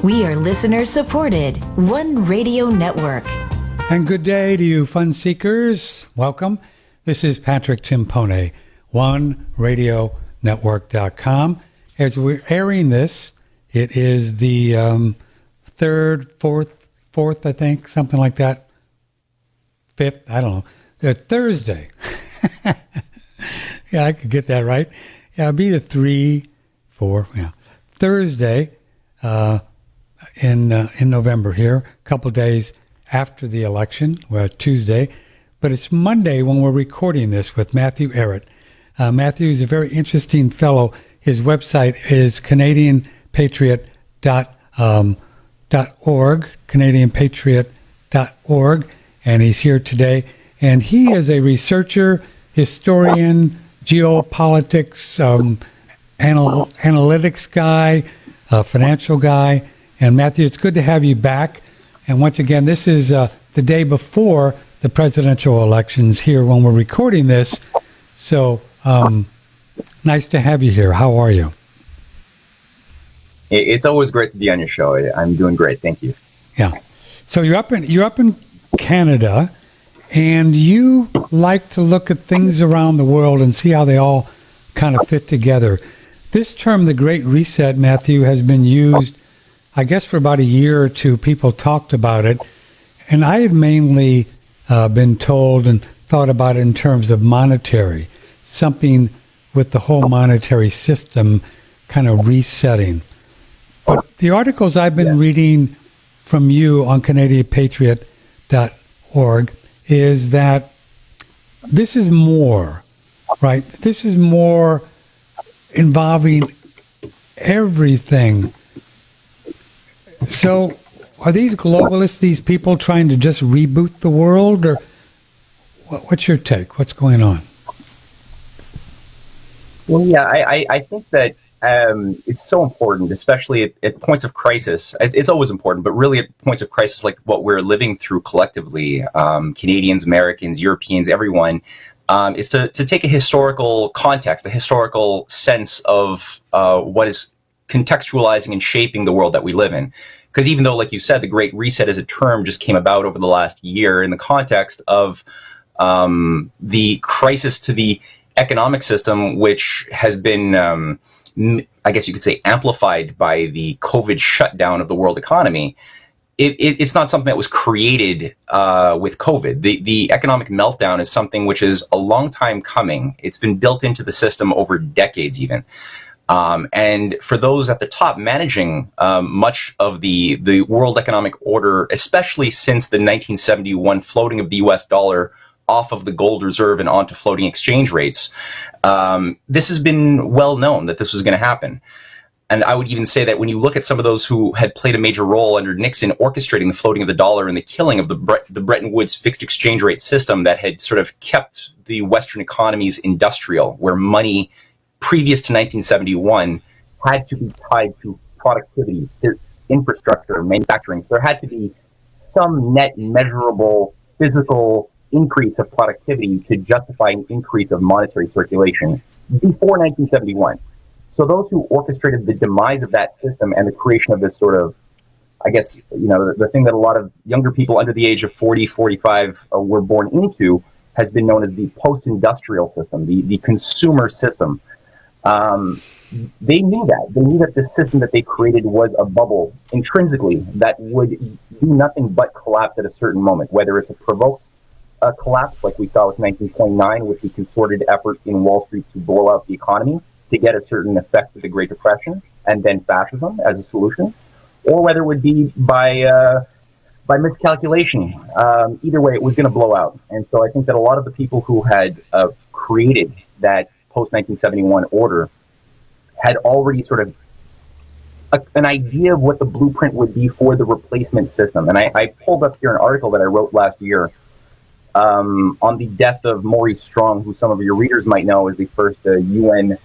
We are listener supported. One Radio Network. And good day to you fun seekers. Welcome. This is Patrick Timpone, OneRadioNetwork.com. As we're airing this, it is the fourth, I think, something like that. Fifth, I don't know. Thursday. Yeah, I could get that right. Yeah, it'll be the 3, 4, yeah. Thursday in November here, a couple days after the election, well, Tuesday. But it's Monday when we're recording this with Matthew Ehret. Matthew is a very interesting fellow. His website is CanadianPatriot.org, CanadianPatriot.org, and he's here today. And he is a researcher, historian, geopolitics, analytics guy, financial guy. And Matthew, it's good to have you back. And once again, this is the day before the presidential elections here when we're recording this. So nice to have you here. How are you? It's always great to be on your show. I'm doing great. Thank you. Yeah. So you're up in Canada, and you like to look at things around the world and see how they all kind of fit together. This term, the Great Reset, Matthew, has been used, I guess, for about a year or two. People talked about it, and I had mainly been told and thought about it in terms of monetary, something with the whole monetary system kind of resetting. But the articles I've been reading from you on CanadianPatriot.org is that this is more, right? This is more involving everything. So are these globalists, these people trying to just reboot the world, or what's your take? What's going on? Well, yeah, I think that it's so important, especially at points of crisis. It's always important, but really at points of crisis like what we're living through collectively, Canadians, Americans, Europeans, everyone, is to take a historical context, a historical sense of what is contextualizing and shaping the world that we live in. Because even though, like you said, the Great Reset as a term just came about over the last year in the context of the crisis to the economic system, which has been, I guess you could say, amplified by the COVID shutdown of the world economy, it's not something that was created with COVID. The economic meltdown is something which is a long time coming. It's been built into the system over decades even. And for those at the top managing much of the world economic order, especially since the 1971 floating of the US dollar off of the gold reserve and onto floating exchange rates, this has been well known that this was going to happen. And I would even say that when you look at some of those who had played a major role under Nixon orchestrating the floating of the dollar and the killing of the Bretton Woods fixed exchange rate system that had sort of kept the Western economies industrial, where money previous to 1971 had to be tied to productivity, infrastructure, manufacturing. So there had to be some net measurable physical increase of productivity to justify an increase of monetary circulation before 1971. So those who orchestrated the demise of that system and the creation of this sort of, I guess, the thing that a lot of younger people under the age of 40, 45 were born into has been known as the post-industrial system, the consumer system. They knew that. They knew that the system that they created was a bubble intrinsically that would do nothing but collapse at a certain moment, whether it's a provoked collapse like we saw with 1929 with the concerted effort in Wall Street to blow out the economy to get a certain effect of the Great Depression and then fascism as a solution, or whether it would be by miscalculation. Either way, it was going to blow out. And so I think that a lot of the people who had created that post-1971 order had already sort of an idea of what the blueprint would be for the replacement system. And I pulled up here an article that I wrote last year on the death of Maurice Strong, who some of your readers might know as the first UN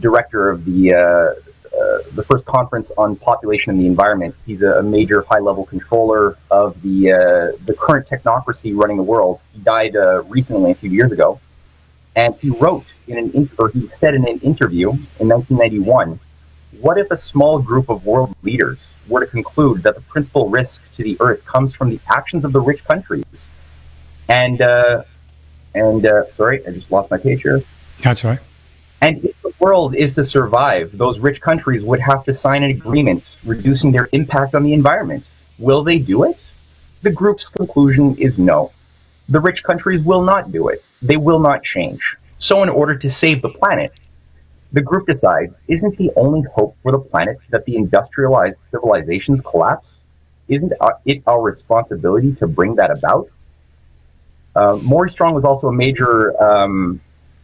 director of the first conference on population and the environment. He's a major high-level controller of the current technocracy running the world. He died recently, a few years ago, and he wrote he said in an interview in 1991 What if a small group of world leaders were to conclude that the principal risk to the Earth comes from the actions of the rich countries? And sorry, I just lost my page here. That's right. And if the world is to survive, those rich countries would have to sign an agreement reducing their impact on the environment. Will they do it? The group's conclusion is no. The rich countries will not do it. They will not change. So in order to save the planet, the group decides, isn't the only hope for the planet that the industrialized civilizations collapse? Isn't it our responsibility to bring that about? Maury Strong was also a major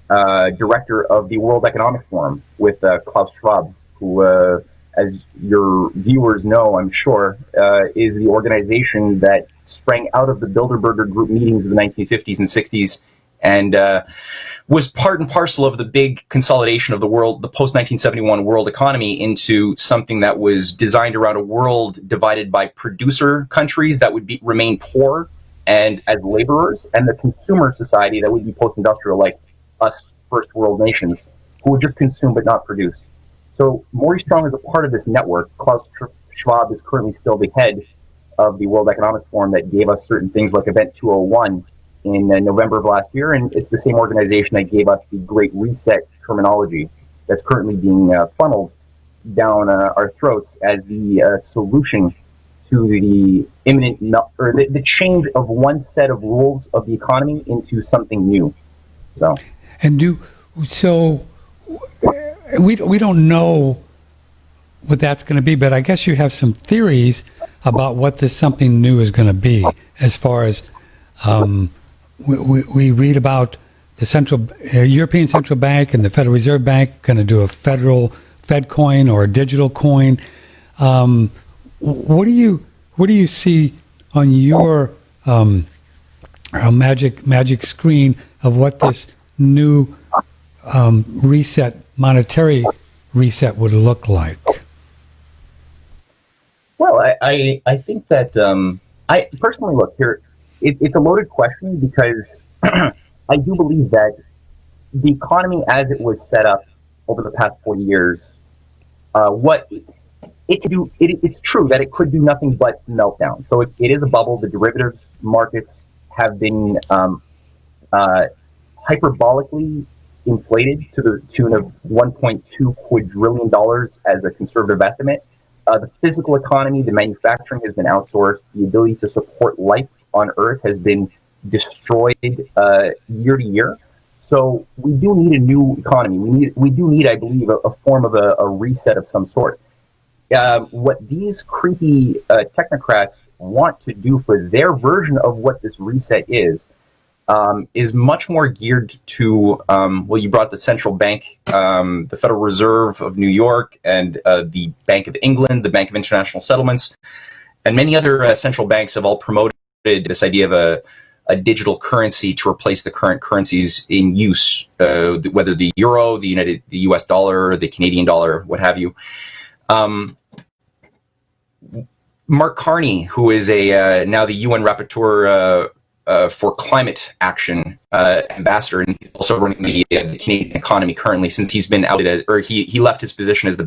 director of the World Economic Forum with Klaus Schwab, who, as your viewers know, I'm sure, is the organization that sprang out of the Bilderberger group meetings of the 1950s and 60s and was part and parcel of the big consolidation of the world, the post-1971 world economy, into something that was designed around a world divided by producer countries that would remain poor and as laborers, and the consumer society that would be post-industrial, like us first world nations, who would just consume but not produce. So Maury Strong is a part of this network. Klaus Schwab is currently still the head of the World Economic Forum that gave us certain things like Event 201 in November of last year, and it's the same organization that gave us the Great Reset terminology that's currently being funneled down our throats as the solution to the imminent or the change of one set of rules of the economy into something new. So, we don't know what that's going to be, but I guess you have some theories about what this something new is going to be. As far as we read about the European Central Bank and the Federal Reserve Bank going to do a federal Fed coin or a digital coin. What do you see on your magic screen of what this new monetary reset would look like? Well, I think that I personally look here. It's a loaded question because I do believe that the economy as it was set up over the past 40 years, what it could do, it's true that it could do nothing but meltdown. So it is a bubble. The derivatives markets have been hyperbolically inflated to the tune of $1.2 quadrillion as a conservative estimate. The physical economy, the manufacturing has been outsourced. The ability to support life on Earth has been destroyed year to year. So we do need a new economy. We do need, I believe, a form of a reset of some sort. What these creepy technocrats want to do for their version of what this reset is much more geared to, well, you brought the central bank, the Federal Reserve of New York, and the Bank of England, the Bank of International Settlements, and many other central banks have all promoted this idea of a digital currency to replace the current currencies in use, whether the euro, the US dollar, the Canadian dollar, what have you. Mark Carney, who is now the UN Rapporteur for Climate Action ambassador, and he's also running the Canadian economy currently, since he's been outed, or he left his position as at the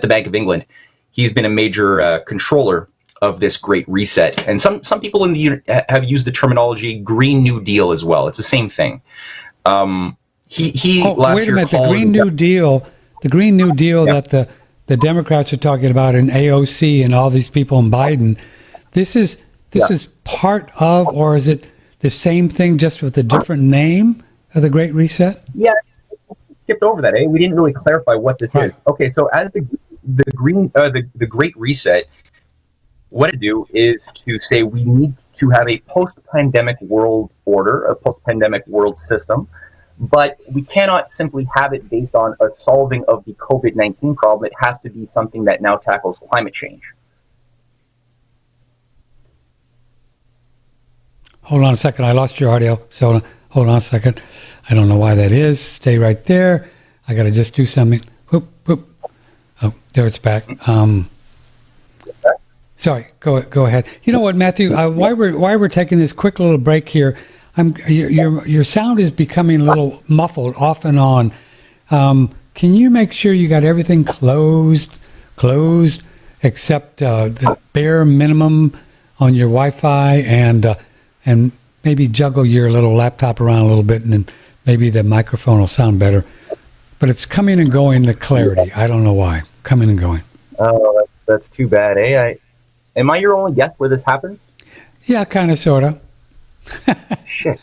Bank of England. He's been a major controller of this Great Reset, and some people have used the terminology Green New Deal as well. It's the same thing. Last wait a year minute, the Green New Deal that the Democrats are talking about in AOC and all these people in Biden. This is part of, or is it the same thing just with a different name of the Great Reset? Yeah, we skipped over that. We didn't really clarify what this is. Okay, so as the Great Reset, what to do is to say we need to have a post-pandemic world order, a post-pandemic world system, but we cannot simply have it based on a solving of the COVID-19 problem. It has to be something that now tackles climate change. Hold on a second. I lost your audio. So hold on a second. I don't know why that is. Stay right there. I got to just do something. Whoop, whoop. Oh, there it's back. Sorry. Go ahead. You know what, Matthew? Why we're taking this quick little break here? Your sound is becoming a little muffled off and on. can you make sure you got everything closed, except the bare minimum on your Wi-Fi, and maybe juggle your little laptop around a little bit, and then maybe the microphone will sound better. But it's coming and going, the clarity. I don't know why. Coming and going. Oh, that's too bad, eh? Am I your only guest where this happened? Yeah, kind of, sort of. Shit.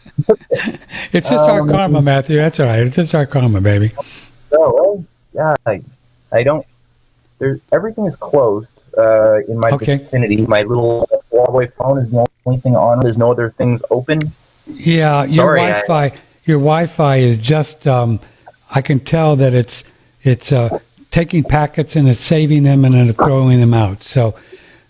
It's just our karma, Matthew. That's all right. It's just our karma, baby. Oh, well, yeah. I don't... everything is closed in my vicinity. My little Huawei phone is the only thing on. There's no other things open. Yeah, your Wi-Fi is just... I can tell that it's taking packets and it's saving them and then it's throwing them out. So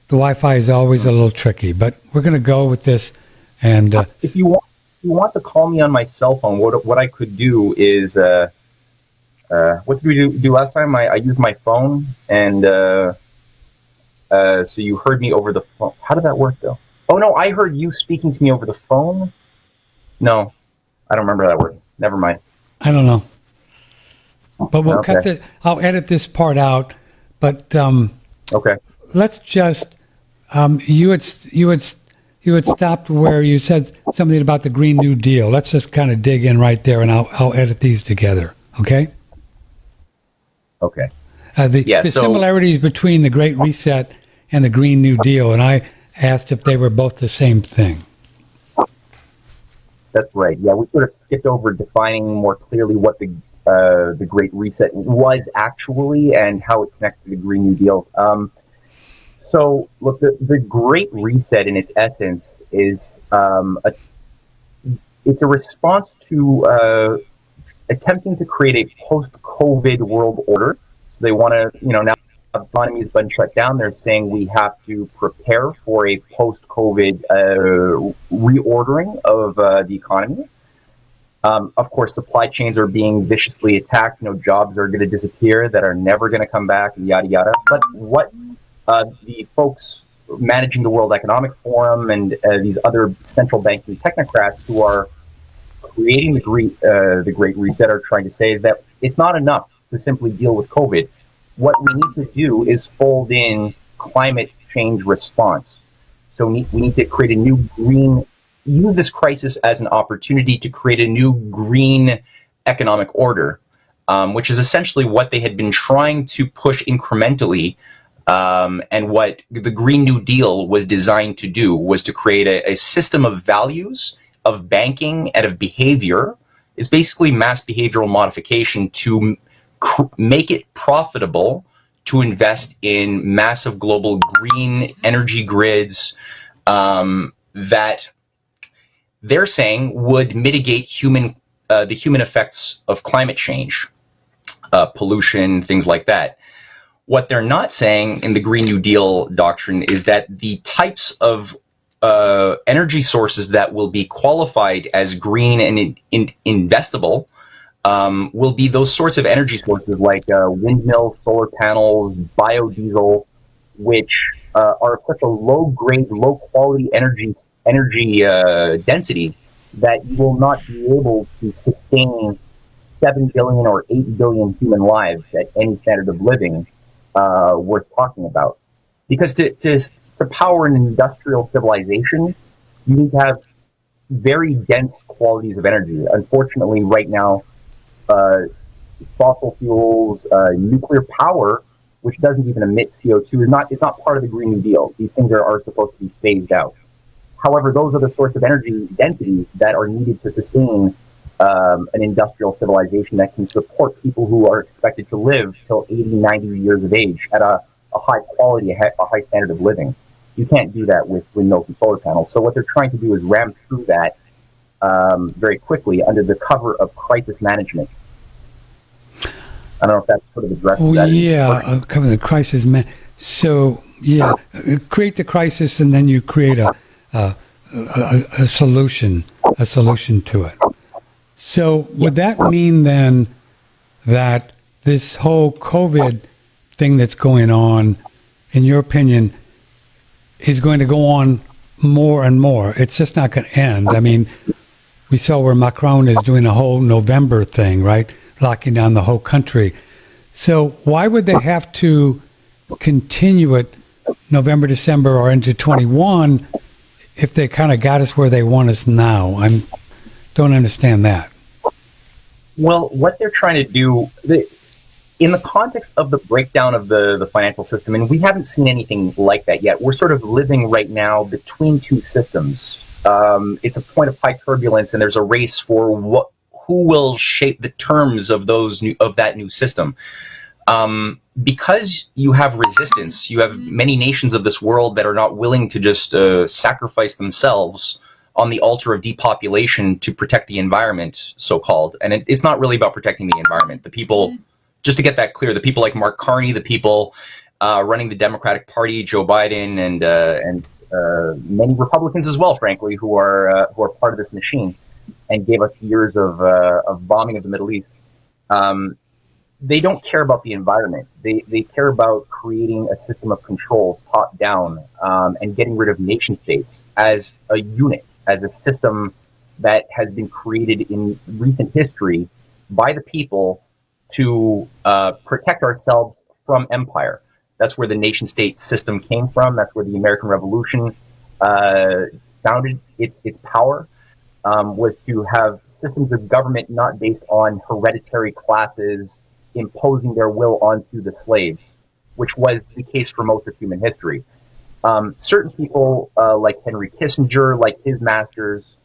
the Wi-Fi is always a little tricky, but we're going to go with this. And if you want to call me on my cell phone, what I could do is what did we do last time? I used my phone, and so you heard me over the phone. How did that work though? Oh no, I heard you speaking to me over the phone. No, I don't remember how that worked. Never mind. I don't know. But we'll cut the. I'll edit this part out. But okay. Let's just. You had stopped where you said something about the Green New Deal. Let's just kind of dig in right there, and I'll edit these together. Okay. Okay. The similarities between the Great Reset and the Green New Deal, and I asked if they were both the same thing. That's right. Yeah, we sort of skipped over defining more clearly what the Great Reset was actually and how it connects to the Green New Deal. So, look, the Great Reset in its essence is it's a response to attempting to create a post-COVID world order. So they want to, now the economy has been shut down. They're saying we have to prepare for a post-COVID reordering of the economy. Of course, supply chains are being viciously attacked. Jobs are going to disappear that are never going to come back, yada, yada. But what the folks managing the World Economic Forum and these other central banking technocrats who are creating the Great Reset are trying to say is that it's not enough to simply deal with COVID. What we need to do is fold in climate change response. So we need to create a new green, use this crisis as an opportunity to create a new green economic order, which is essentially what they had been trying to push incrementally. And what the Green New Deal was designed to do was to create a system of values, of banking, and of behavior. It's basically mass behavioral modification to make it profitable to invest in massive global green energy grids that they're saying would mitigate the human effects of climate change, pollution, things like that. What they're not saying in the Green New Deal doctrine is that the types of energy sources that will be qualified as green and investable will be those sorts of energy sources like windmills, solar panels, biodiesel, which are of such a low-grade, low-quality energy density that you will not be able to sustain 7 billion or 8 billion human lives at any standard of living worth talking about. Because to power an industrial civilization, you need to have very dense qualities of energy. Unfortunately, right now, fossil fuels, nuclear power, which doesn't even emit CO2, is not part of the Green New Deal. These things are supposed to be phased out. However, those are the sorts of energy densities that are needed to sustain an industrial civilization that can support people who are expected to live till 80, 90 years of age at a high quality, a high standard of living. You can't do that with windmills and solar panels. So what they're trying to do is ram through that very quickly under the cover of crisis management. I don't know if that's sort of addresses that. Yeah, cover the crisis. So, yeah, create the crisis and then you create a solution to it. So would that mean then that this whole COVID thing that's going on, in your opinion, is going to go on more and more? It's just not going to end. I mean, we saw where Macron is doing a whole November thing, right? Locking down the whole country. So why would they have to continue it November, December, or into 21 if they kind of got us where they want us now? I don't understand that. Well, what they're trying to do, in the context of the breakdown of the financial system, and we haven't seen anything like that yet. We're sort of living right now between two systems. It's a point of high turbulence, and there's a race for who will shape the terms of that new system. Because you have resistance, you have many nations of this world that are not willing to just sacrifice themselves on the altar of depopulation to protect the environment, so-called. And it's not really about protecting the environment. The people, just to get that clear, the people like Mark Carney, the people running the Democratic Party, Joe Biden, and many Republicans as well, frankly, who are part of this machine and gave us years of bombing of the Middle East. They don't care about the environment. They care about creating a system of controls top down, and getting rid of nation states as a unit, as a system that has been created in recent history by the people to protect ourselves from empire. That's where the nation state system came from. That's where the American Revolution founded its power, was to have systems of government not based on hereditary classes imposing their will onto the slaves, which was the case for most of human history. Certain people, like Henry Kissinger, like his masters,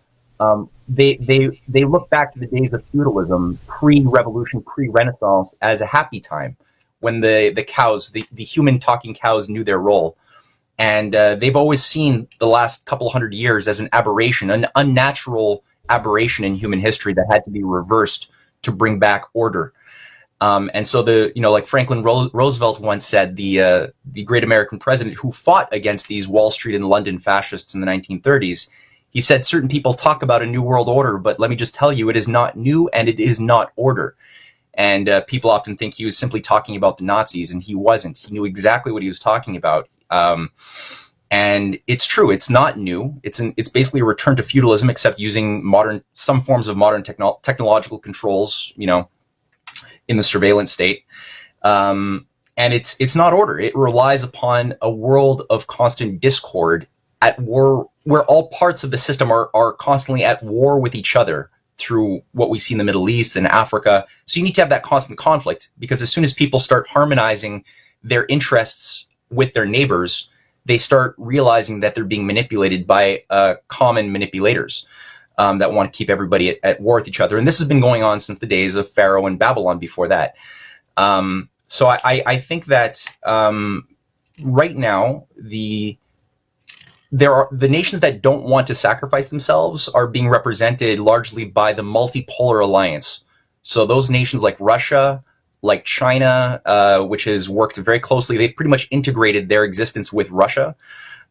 they look back to the days of feudalism, pre-revolution, pre-Renaissance, as a happy time when the cows, the human talking cows, knew their role. And they've always seen the last couple hundred years as an aberration, an unnatural aberration in human history that had to be reversed to bring back order. And so like Franklin Roosevelt once said, the great American president who fought against these Wall Street and London fascists in the 1930s, he said, certain people talk about a new world order, but let me just tell you, it is not new and it is not order. And people often think he was simply talking about the Nazis, and he wasn't. He knew exactly what he was talking about. And it's true. It's not new. It's basically a return to feudalism, except using some forms of modern technological controls, in the surveillance state. And it's not order. It relies upon a world of constant discord, at war, where all parts of the system are constantly at war with each other through what we see in the Middle East and Africa. So you need to have that constant conflict, because as soon as people start harmonizing their interests with their neighbors, they start realizing that they're being manipulated by common manipulators that want to keep everybody at war with each other. And this has been going on since the days of Pharaoh and Babylon before that. So I think that right now, the nations that don't want to sacrifice themselves are being represented largely by the multipolar alliance. So those nations like Russia, like China, which has worked very closely, they've pretty much integrated their existence with Russia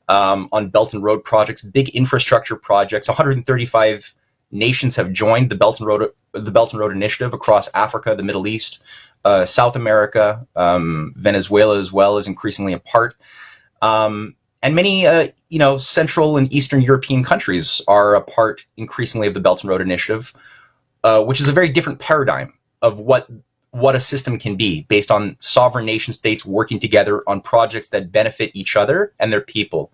on Belt and Road projects, big infrastructure projects. 135 nations have joined the Belt and Road Initiative across Africa, the Middle East, South America, Venezuela as well is increasingly a part. And many, Central and Eastern European countries are a part increasingly of the Belt and Road Initiative, which is a very different paradigm of what a system can be, based on sovereign nation states working together on projects that benefit each other and their people.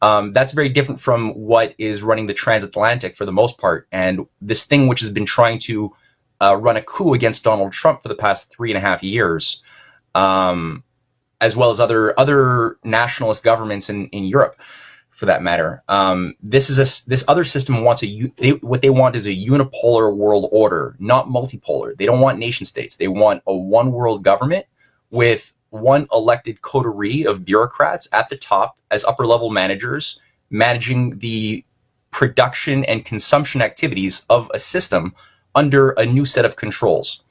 That's very different from what is running the transatlantic for the most part. And this thing which has been trying to run a coup against Donald Trump for the past 3.5 years, as well as other nationalist governments in Europe, for that matter. This other system wants what they want is a unipolar world order, not multipolar. They don't want nation states. They want a one world government with one elected coterie of bureaucrats at the top as upper level managers, managing the production and consumption activities of a system under a new set of controls.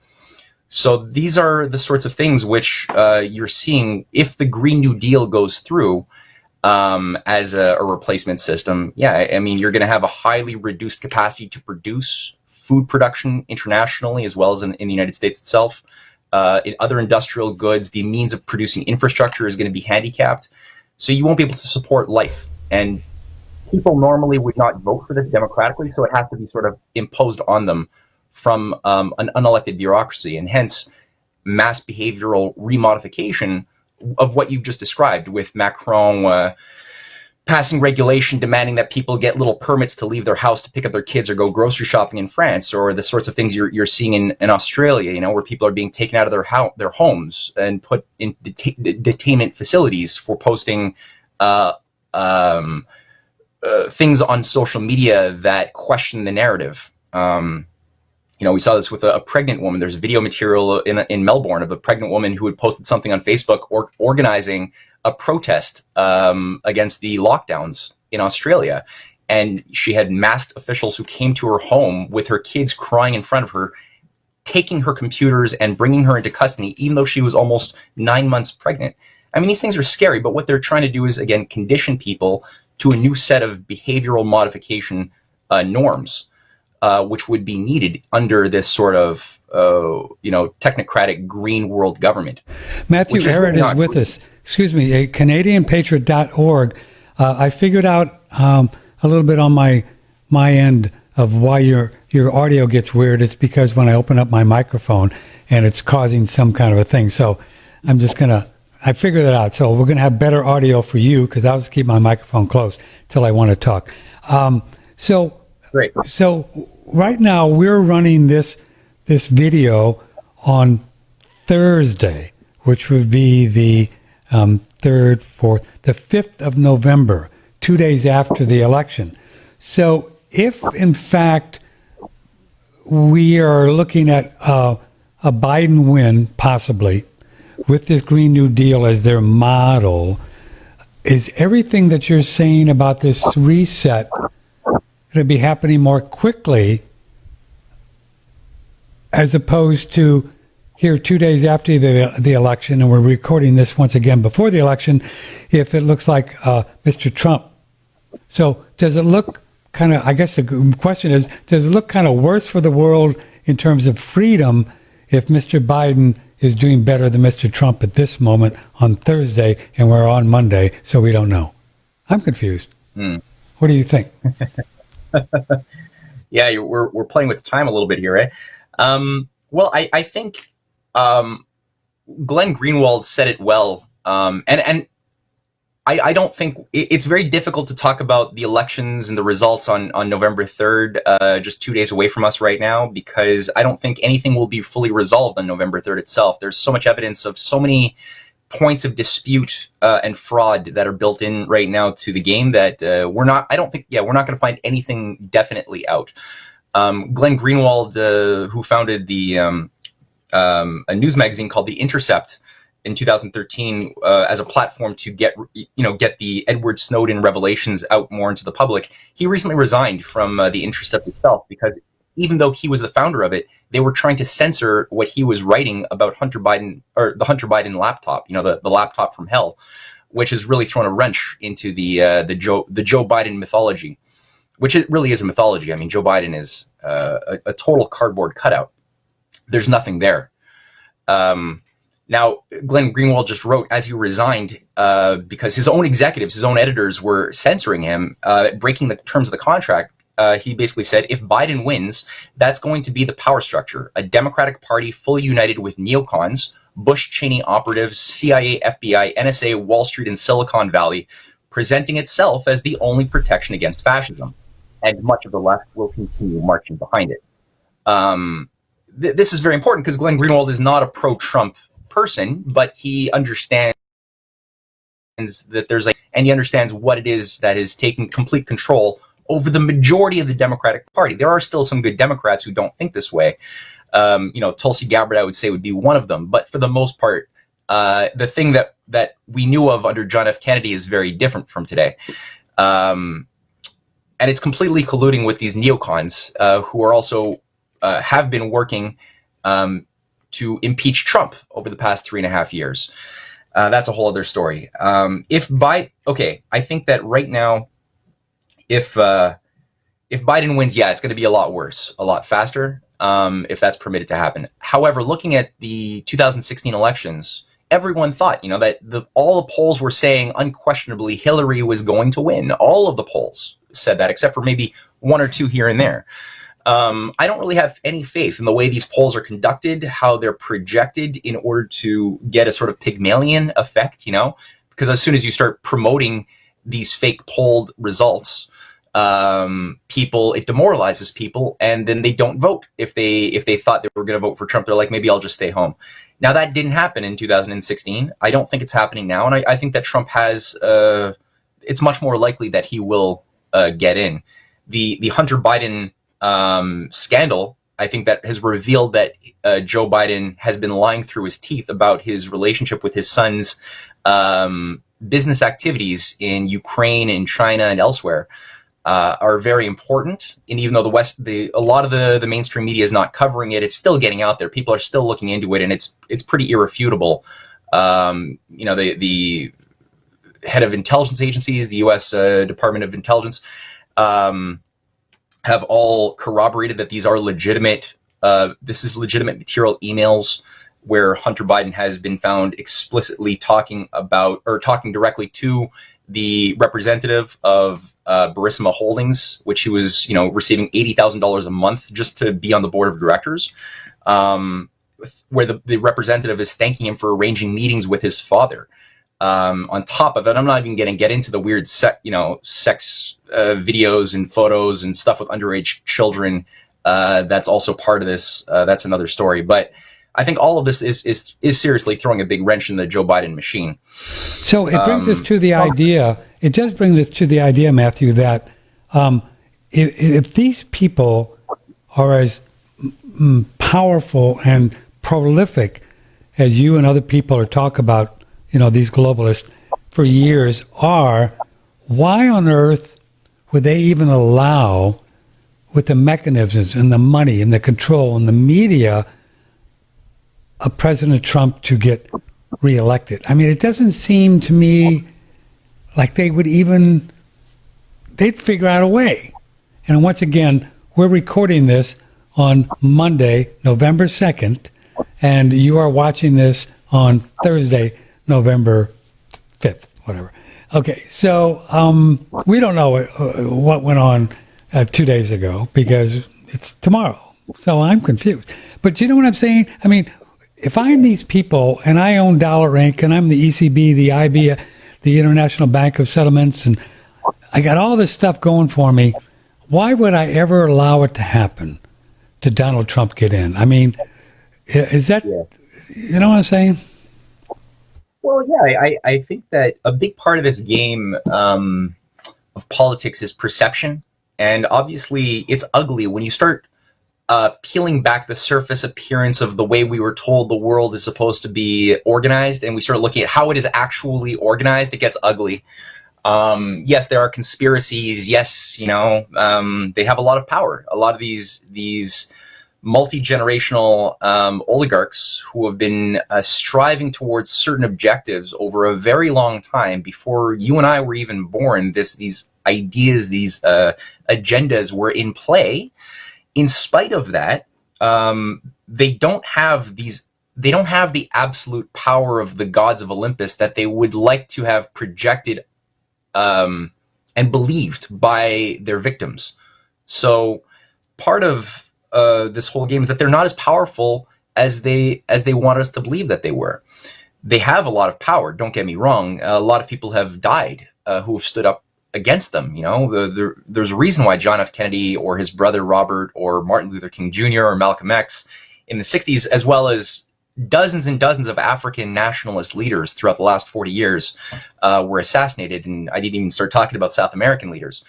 So these are the sorts of things which you're seeing if the Green New Deal goes through as a replacement system. Yeah, I mean, you're going to have a highly reduced capacity to produce food production internationally, as well as in the United States itself. In other industrial goods, the means of producing infrastructure is going to be handicapped. So you won't be able to support life. And people normally would not vote for this democratically, so it has to be sort of imposed on them from an unelected bureaucracy. And hence, mass behavioral remodification of what you've just described, with Macron passing regulation demanding that people get little permits to leave their house to pick up their kids or go grocery shopping in France, or the sorts of things you're seeing in Australia, where people are being taken out of their homes and put in detainment facilities for posting things on social media that question the narrative. We saw this with a pregnant woman. There's video material in Melbourne of a pregnant woman who had posted something on Facebook organizing a protest against the lockdowns in Australia. And she had masked officials who came to her home with her kids crying in front of her, taking her computers and bringing her into custody, even though she was almost 9 months pregnant. I mean, these things are scary, but what they're trying to do is, again, condition people to a new set of behavioral modification norms, which would be needed under this sort of, technocratic green world government. Matthew Ehret is with us. Excuse me, a CanadianPatriot.org. I figured out a little bit on my end of why your audio gets weird. It's because when I open up my microphone and it's causing some kind of a thing. So I'm just I figured that out. So we're going to have better audio for you, because I'll just keep my microphone close till I want to talk. Great. So right now we're running this video on Thursday, which would be the 3rd, 4th, the 5th of November, 2 days after the election. So if, in fact, we are looking at a Biden win, possibly, with this Green New Deal as their model, is everything that you're saying about this reset going to be happening more quickly, as opposed to here 2 days after the election, and we're recording this once again before the election, if it looks like Mr. Trump? So does it look kind of, I guess the question is, does it look kind of worse for the world in terms of freedom if Mr. Biden is doing better than Mr. Trump at this moment on Thursday, and we're on Monday, so we don't know? I'm confused. What do you think? Yeah, we're playing with time a little bit here, eh? Well, I think Glenn Greenwald said it well, and I don't think it's very difficult to talk about the elections and the results on November 3rd, just 2 days away from us right now, because I don't think anything will be fully resolved on November 3rd itself. There's so much evidence of so many points of dispute and fraud that are built in right now to the game that we're not going to find anything definitely out. Glenn Greenwald, who founded a news magazine called The Intercept in 2013 as a platform to get the Edward Snowden revelations out more into the public, he recently resigned from The Intercept itself, because even though he was the founder of it, they were trying to censor what he was writing about Hunter Biden, or the Hunter Biden laptop, the laptop from hell, which has really thrown a wrench into the Joe Biden mythology, which it really is a mythology. I mean, Joe Biden is a total cardboard cutout. There's nothing there. Now, Glenn Greenwald just wrote, as he resigned, because his own executives, his own editors were censoring him, breaking the terms of the contract. He basically said, if Biden wins, that's going to be the power structure, a Democratic Party fully united with neocons, Bush-Cheney operatives, CIA, FBI, NSA, Wall Street, and Silicon Valley, presenting itself as the only protection against fascism. And much of the left will continue marching behind it. This is very important because Glenn Greenwald is not a pro-Trump person, but he understands that and he understands what it is that is taking complete control over the majority of the Democratic Party. There are still some good Democrats who don't think this way. Tulsi Gabbard, I would say, would be one of them. But for the most part, the thing that we knew of under John F. Kennedy is very different from today. And it's completely colluding with these neocons who are also have been working to impeach Trump over the past 3.5 years. That's a whole other story. I think that right now, if Biden wins, it's going to be a lot worse, a lot faster, if that's permitted to happen. However, looking at the 2016 elections, everyone thought, that all the polls were saying unquestionably Hillary was going to win. All of the polls said that, except for maybe one or two here and there. I don't really have any faith in the way these polls are conducted, how they're projected in order to get a sort of Pygmalion effect, because as soon as you start promoting these fake polled results, it demoralizes people, and then they don't vote. If they thought they were going to vote for Trump, they're like, maybe I'll just stay home. Now, that didn't happen in 2016. I don't think it's happening now, and I think that Trump has, it's much more likely that he will get in. The Hunter Biden scandal, I think, that has revealed that Joe Biden has been lying through his teeth about his relationship with his son's business activities in Ukraine and China and elsewhere. Are very important, and even though a lot of the mainstream media is not covering it, it's still getting out there. People are still looking into it, and it's pretty irrefutable. The head of intelligence agencies, the U.S. Department of Intelligence, have all corroborated that these are legitimate. This is legitimate material emails where Hunter Biden has been found explicitly talking directly to the representative of Burisma Holdings, which he was, receiving $80,000 a month just to be on the board of directors, where the representative is thanking him for arranging meetings with his father. On top of it, I'm not even going to get into the weird sex videos and photos and stuff with underage children. That's also part of this. That's another story. But I think all of this is seriously throwing a big wrench in the Joe Biden machine. So it brings us to the idea. It does bring us to the idea, Matthew, that if these people are as powerful and prolific as you and other people are talk about, these globalists for years are, why on earth would they even allow, with the mechanisms and the money and the control and the media, a President Trump to get reelected? I mean, it doesn't seem to me like they'd figure out a way. And once again, we're recording this on Monday, November 2nd, and you are watching this on Thursday, November 5th, whatever. Okay, so we don't know what went on 2 days ago because it's tomorrow. So I'm confused. But you know what I'm saying? I mean, if I'm these people and I own Dollar Inc. and I'm the ECB, the IB, the International Bank of Settlements, and I got all this stuff going for me, why would I ever allow it to happen to Donald Trump get in? I mean, is that, you know what I'm saying? Well, yeah, I think that a big part of this game of politics is perception. And obviously, it's ugly when you start peeling back the surface appearance of the way we were told the world is supposed to be organized, and we start looking at how it is actually organized. It gets ugly. Yes, there are conspiracies. Yes, they have a lot of power. A lot of these multi-generational oligarchs who have been striving towards certain objectives over a very long time before you and I were even born. These ideas, these agendas were in play. In spite of that, they don't have the absolute power of the gods of Olympus that they would like to have projected and believed by their victims. So part of this whole game is that they're not as powerful as they want us to believe that they were. They have a lot of power. Don't get me wrong. A lot of people have died who have stood up against them. There's a reason why John F. Kennedy or his brother Robert or Martin Luther King Jr. or Malcolm X in the 60s, as well as dozens and dozens of African nationalist leaders throughout the last 40 years were assassinated. And I didn't even start talking about South American leaders.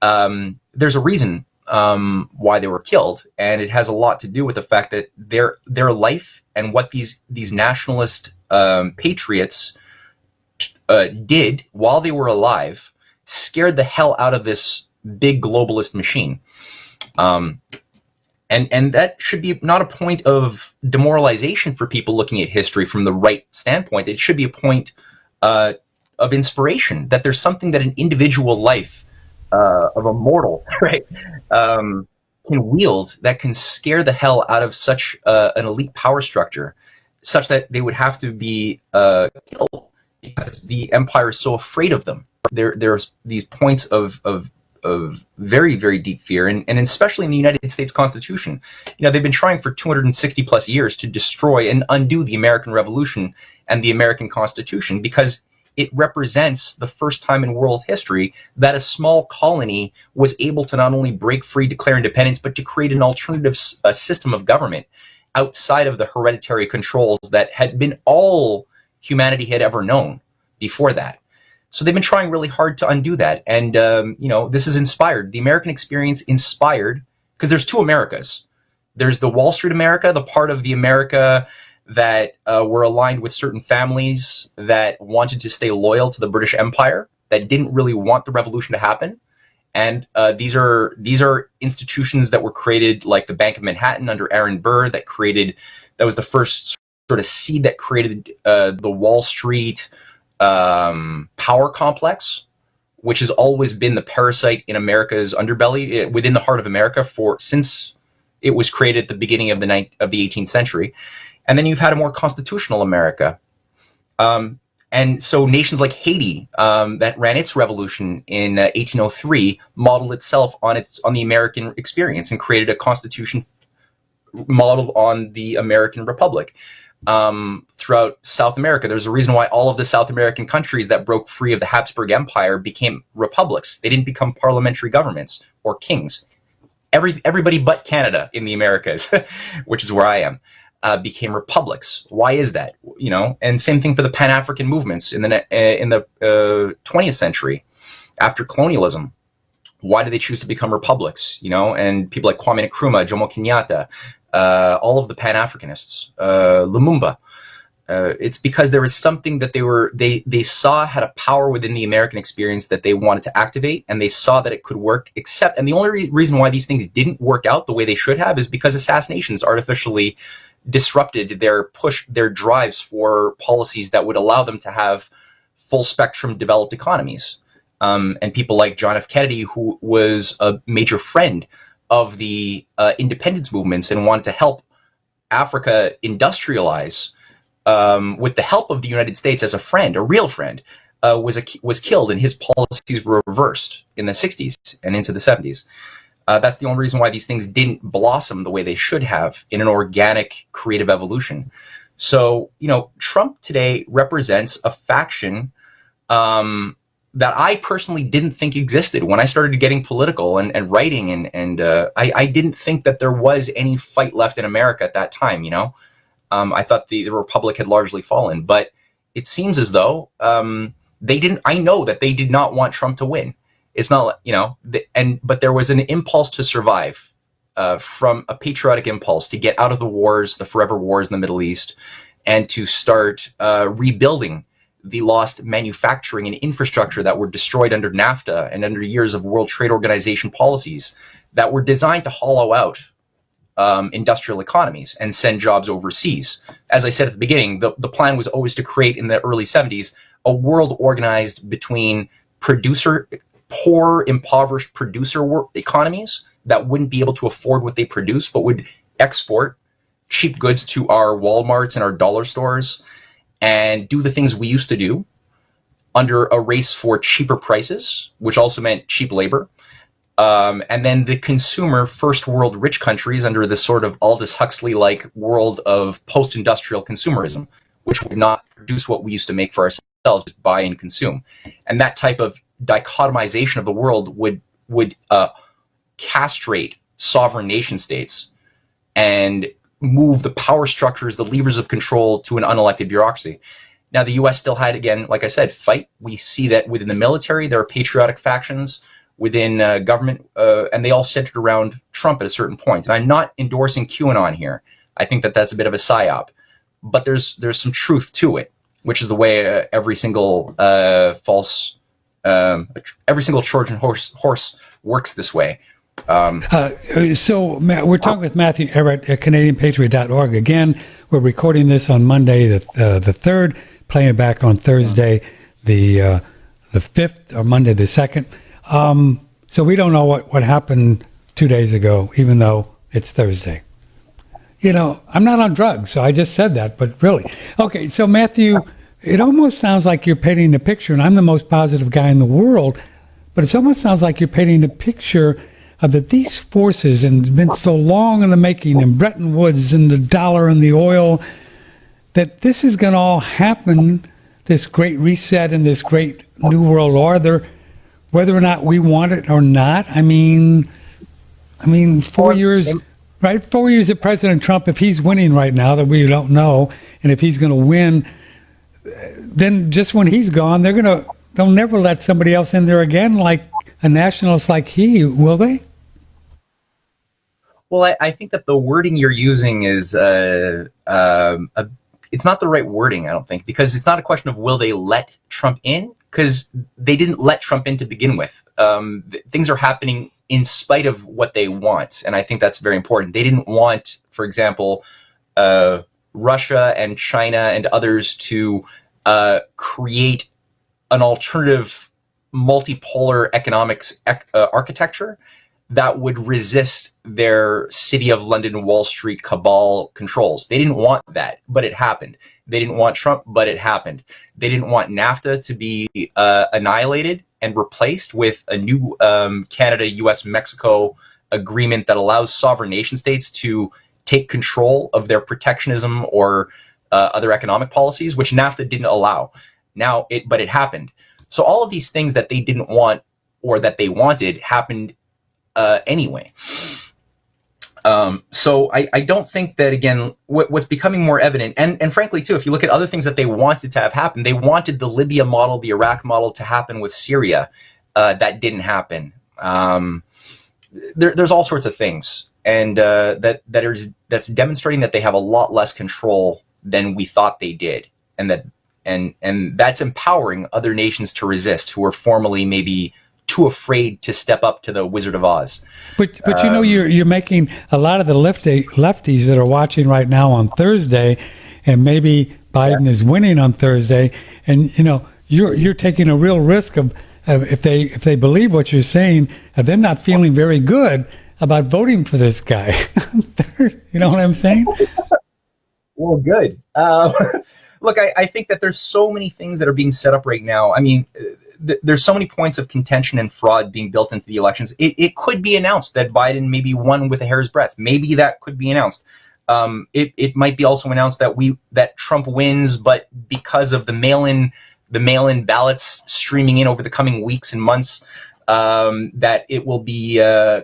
There's a reason why they were killed, and it has a lot to do with the fact that their life and what these nationalist patriots did while they were alive scared the hell out of this big globalist machine. And that should be not a point of demoralization for people looking at history from the right standpoint. It should be a point of inspiration, that there's something that an individual life of a mortal, right, can wield that can scare the hell out of such an elite power structure, such that they would have to be killed because the empire is so afraid of them. There's these points of of very, very deep fear, and especially in the United States Constitution. They've been trying for 260 plus years to destroy and undo the American Revolution and the American Constitution, because it represents the first time in world history that a small colony was able to not only break free, declare independence, but to create an alternative system of government outside of the hereditary controls that had been all humanity had ever known before that. So they've been trying really hard to undo that. And, this is inspired. The American experience inspired, because there's two Americas. There's the Wall Street America, the part of the America that were aligned with certain families that wanted to stay loyal to the British Empire, that didn't really want the revolution to happen. And these are institutions that were created, like the Bank of Manhattan under Aaron Burr, that was the first sort of seed that created the Wall Street power complex, which has always been the parasite in America's underbelly, within the heart of America, since it was created at the beginning of the 18th century. And then you've had a more constitutional America. And so nations like Haiti, that ran its revolution in 1803, modeled itself on the American experience and created a constitution modeled on the American Republic. Throughout South America, there's a reason why all of the South American countries that broke free of the Habsburg Empire became republics. They didn't become parliamentary governments or kings. Everybody but Canada in the Americas, which is where I am, became republics. Why is that? And same thing for the Pan-African movements in the 20th century after colonialism. Why did they choose to become republics? And people like Kwame Nkrumah, Jomo Kenyatta, all of the Pan-Africanists, Lumumba. It's because there was something that they saw had a power within the American experience that they wanted to activate, and they saw that it could work. And the only reason why these things didn't work out the way they should have is because assassinations artificially disrupted their drives for policies that would allow them to have full spectrum developed economies. And people like John F. Kennedy, who was a major friend of the independence movements and wanted to help Africa industrialize, with the help of the United States as a friend, a real friend, was killed, and his policies were reversed in the 60s and into the 70s. That's the only reason why these things didn't blossom the way they should have in an organic, creative evolution. So, Trump today represents a faction that I personally didn't think existed when I started getting political and writing, and I didn't think that there was any fight left in America at that time. I thought the Republic had largely fallen, but it seems as though they didn't. I know that they did not want Trump to win. It's not, but there was an impulse to survive, from a patriotic impulse to get out of the wars, the forever wars in the Middle East, and to start rebuilding the lost manufacturing and infrastructure that were destroyed under NAFTA and under years of World Trade Organization policies that were designed to hollow out industrial economies and send jobs overseas. As I said at the beginning, the plan was always to create, in the early 70s, a world organized between poor, impoverished producer economies that wouldn't be able to afford what they produce, but would export cheap goods to our Walmarts and our dollar stores and do the things we used to do under a race for cheaper prices, which also meant cheap labor. And then the consumer first world rich countries under this sort of Aldous Huxley-like world of post-industrial consumerism, which would not produce what we used to make for ourselves, just buy and consume. And that type of dichotomization of the world would castrate sovereign nation states and move the power structures, the levers of control, to an unelected bureaucracy. Now, the U.S. still had, again, like I said, fight. We see that within the military, there are patriotic factions within government, and they all centered around Trump at a certain point. And I'm not endorsing QAnon here. I think that that's a bit of a psyop. But there's some truth to it, which is the way every single every single Trojan horse works this way. So we're talking with Matthew Ehret at CanadianPatriot.org. Again, we're recording this on Monday, the 3rd, playing it back on Thursday, the 5th, or Monday the 2nd. So we don't know what happened 2 days ago, even though it's Thursday. I'm not on drugs, so I just said that, but really. Okay, so Matthew, it almost sounds like you're painting the picture, and I'm the most positive guy in the world, but it almost sounds like you're painting a picture of that these forces, and it's been so long in the making, and Bretton Woods and the dollar and the oil, that this is going to all happen, this great reset and this great new world order, whether or not we want it or not. I mean, 4 years, right? 4 years of President Trump, if he's winning right now, that we don't know, and if he's going to win, then just when he's gone, they'll never let somebody else in there again, like a nationalist like he, will they? Well, I think that the wording you're using is it's not the right wording, I don't think, because it's not a question of will they let Trump in, because they didn't let Trump in to begin with. Things are happening in spite of what they want, and I think that's very important. They didn't want, for example, Russia and China and others to create an alternative multipolar economics architecture that would resist their City of London, Wall Street cabal controls. They didn't want that, but it happened. They didn't want Trump, but it happened. They didn't want NAFTA to be annihilated and replaced with a new Canada, US, Mexico agreement that allows sovereign nation states to take control of their protectionism or other economic policies, which NAFTA didn't allow. But it happened. So all of these things that they didn't want or that they wanted happened anyway. So I don't think that, again, what's becoming more evident, and frankly, too, if you look at other things that they wanted to have happen, they wanted the Libya model, the Iraq model to happen with Syria. That didn't happen. There's all sorts of things, and that's demonstrating that they have a lot less control than we thought they did, and that's empowering other nations to resist who are formerly maybe too afraid to step up to the Wizard of Oz. But you're making a lot of the lefties that are watching right now on Thursday, and maybe Biden is winning on Thursday, and you're taking a real risk of if they believe what you're saying, of them not feeling very good about voting for this guy. You know what I'm saying? Well, good. Look, I think that there's so many things that are being set up right now. I mean, there's so many points of contention and fraud being built into the elections. It could be announced that Biden maybe won with a hair's breadth. Maybe that could be announced. It might be also announced that Trump wins, but because of the mail-in ballots streaming in over the coming weeks and months, that it will be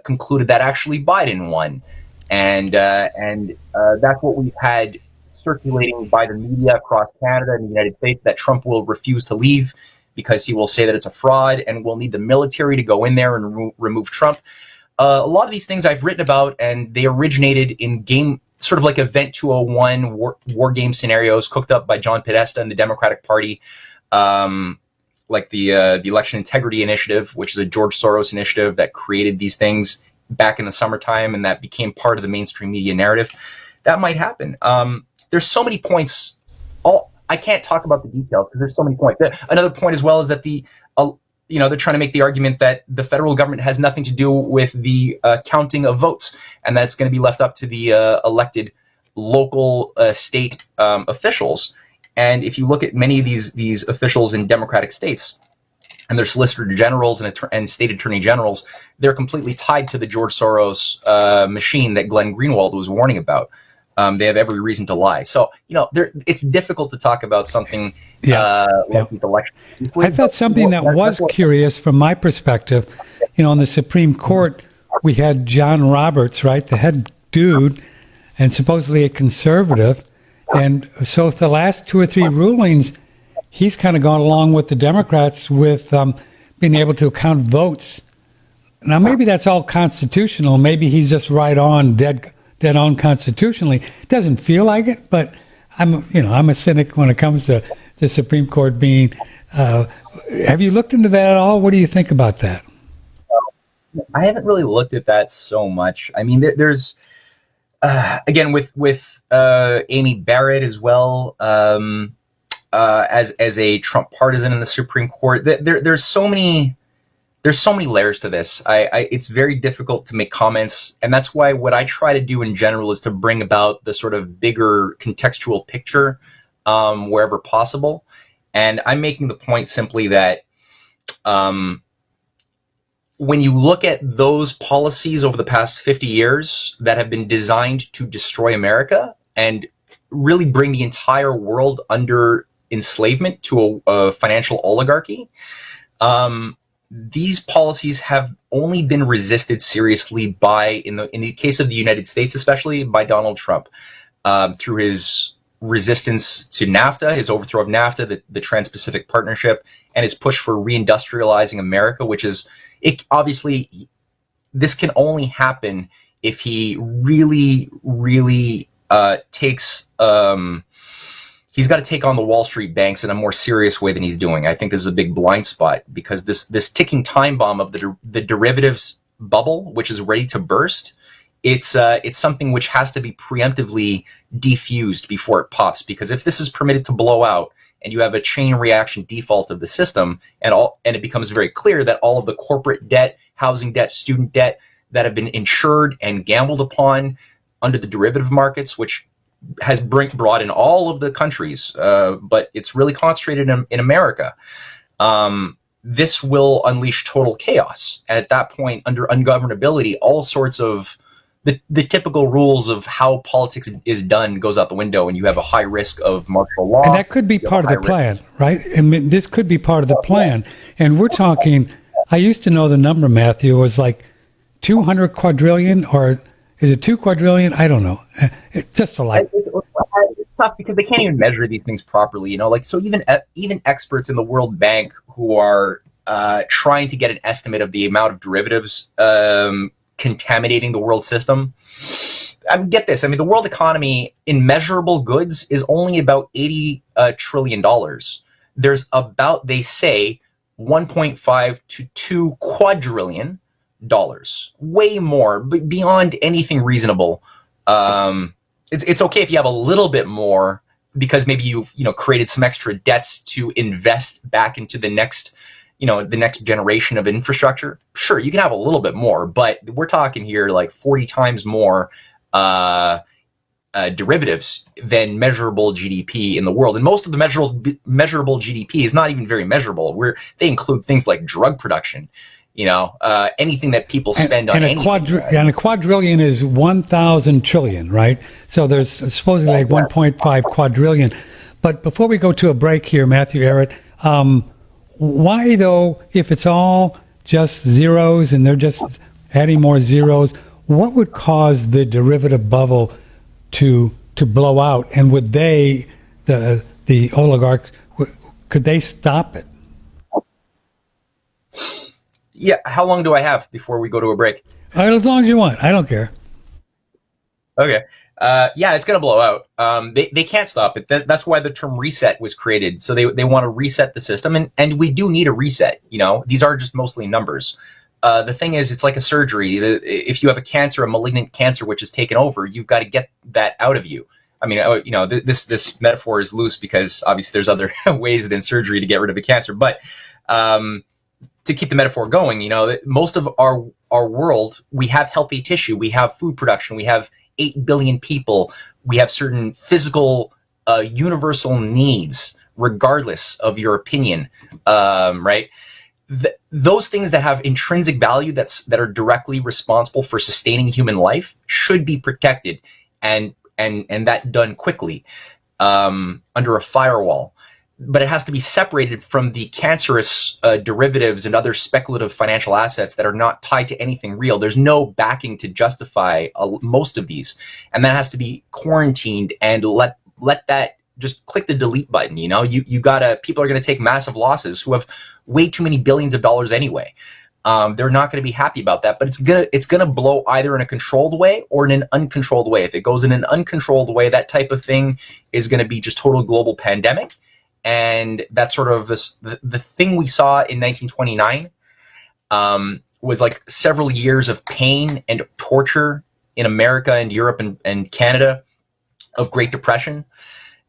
concluded that actually Biden won, and that's what we've had circulating by the media across Canada and the United States, that Trump will refuse to leave because he will say that it's a fraud, and we'll need the military to go in there and remove Trump. A lot of these things I've written about, and they originated in sort of like Event 201 war game scenarios cooked up by John Podesta and the Democratic Party, like the Election Integrity Initiative, which is a George Soros initiative that created these things back in the summertime, and that became part of the mainstream media narrative. That might happen. There's so many points. I can't talk about the details because there's so many points. Another point as well is that they're trying to make the argument that the federal government has nothing to do with the counting of votes, and that's going to be left up to the elected local state officials. And if you look at many of these officials in democratic states, and their solicitor generals and state attorney generals, they're completely tied to the George Soros machine that Glenn Greenwald was warning about. They have every reason to lie. So, it's difficult to talk about something like these elections. I thought something that was curious from my perspective, on the Supreme Court, we had John Roberts, right, the head dude, and supposedly a conservative. And so the last 2 or 3 rulings, he's kind of gone along with the Democrats with being able to count votes. Now, maybe that's all constitutional. Maybe he's just right on, dead on constitutionally. It doesn't feel like it, but I'm a cynic when it comes to the Supreme Court being. Have you looked into that at all? What do you think about that? I haven't really looked at that so much. I mean, there's again with Amy Barrett as well, as a Trump partisan in the Supreme Court. There's so many layers to this. It's very difficult to make comments, and that's why what I try to do in general is to bring about the sort of bigger contextual picture wherever possible. And I'm making the point simply that when you look at those policies over the past 50 years that have been designed to destroy America and really bring the entire world under enslavement to a financial oligarchy, these policies have only been resisted seriously by, in the case of the United States especially, by Donald Trump, through his resistance to NAFTA, his overthrow of NAFTA, the Trans-Pacific Partnership, and his push for reindustrializing America, which is, obviously, this can only happen if he really, really takes... he's got to take on the Wall Street banks in a more serious way than he's doing. I think this is a big blind spot, because this ticking time bomb of the derivatives bubble, which is ready to burst, it's something which has to be preemptively defused before it pops. Because if this is permitted to blow out, and you have a chain reaction default of the system, and it becomes very clear that all of the corporate debt, housing debt, student debt that have been insured and gambled upon under the derivative markets, which has brought in all of the countries, but it's really concentrated in America. This will unleash total chaos. And at that point, under ungovernability, all sorts of the typical rules of how politics is done goes out the window, and you have a high risk of martial law. And that could be part of the plan, right? I mean, this could be part of the plan. And we're talking, I used to know the number, Matthew, was like 200 quadrillion, or is it 2 quadrillion? I don't know. It's just a lot. It's tough because they can't even measure these things properly, you know. Like, so even experts in the World Bank who are trying to get an estimate of the amount of derivatives contaminating the world system. Get this. I mean, the world economy in measurable goods is only about $80 trillion. There's about, they say, 1.5 to 2 quadrillion dollars. Way more, but beyond anything reasonable. It's okay if you have a little bit more, because maybe you've created some extra debts to invest back into the next generation of infrastructure. Sure, you can have a little bit more, but we're talking here like 40 times more derivatives than measurable GDP in the world. And most of the measurable GDP is not even very measurable. They include things like drug production, anything that people spend on anything. And a quadrillion is 1,000 trillion, right? So there's supposedly like 1.5 quadrillion. But before we go to a break here, Matthew, Ehret, why, though, if it's all just zeros and they're just adding more zeros, what would cause the derivative bubble to blow out? And would they, the oligarchs, could they stop it? Yeah. How long do I have before we go to a break? As long as you want. I don't care. Okay. Yeah, it's going to blow out. They can't stop it. That's why the term reset was created. So they want to reset the system, and we do need a reset. These are just mostly numbers. The thing is, it's like a surgery. If you have a malignant cancer which is taken over, you've got to get that out of you. I mean, this metaphor is loose because obviously there's other ways than surgery to get rid of a cancer. But to keep the metaphor going, most of our world, we have healthy tissue, we have food production, we have 8 billion people, we have certain physical universal needs, regardless of your opinion, right? Those things that have intrinsic value that are directly responsible for sustaining human life should be protected, and that done quickly, under a firewall. But it has to be separated from the cancerous derivatives and other speculative financial assets that are not tied to anything real. There's no backing to justify most of these, and that has to be quarantined and let that just click the delete button. You gotta. People are gonna take massive losses who have way too many billions of dollars anyway. They're not going to be happy about that, but it's gonna blow either in a controlled way or in an uncontrolled way. If it goes in an uncontrolled way, that type of thing is going to be just total global pandemic. And that's sort of the thing we saw in 1929 was like several years of pain and torture in America and Europe and Canada of Great Depression.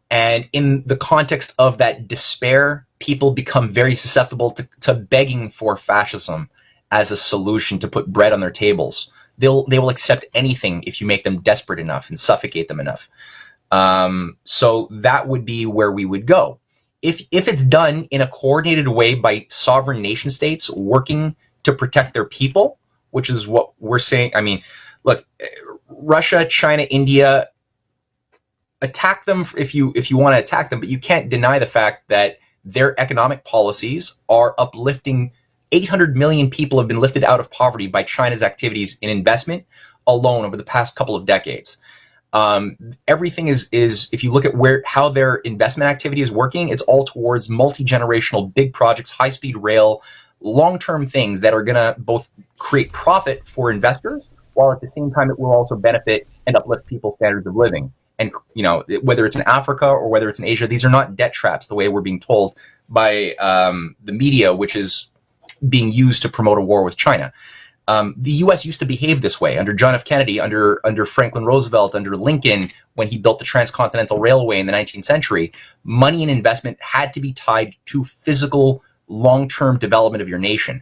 And in the context of that despair, people become very susceptible to begging for fascism as a solution to put bread on their tables. They will accept anything if you make them desperate enough and suffocate them enough. So that would be where we would go. If it's done in a coordinated way by sovereign nation states working to protect their people, which is what we're saying. I mean, look, Russia, China, India, attack them if you want to attack them, but you can't deny the fact that their economic policies are uplifting. 800 million people have been lifted out of poverty by China's activities in investment alone over the past couple of decades. Everything is if you look at how their investment activity is working, it's all towards multi-generational big projects, high-speed rail, long-term things that are going to both create profit for investors, while at the same time it will also benefit and uplift people's standards of living. And whether it's in Africa or whether it's in Asia, these are not debt traps the way we're being told by the media, which is being used to promote a war with China. The U.S. used to behave this way under John F. Kennedy, under Franklin Roosevelt, under Lincoln, when he built the Transcontinental Railway in the 19th century. Money and investment had to be tied to physical, long-term development of your nation.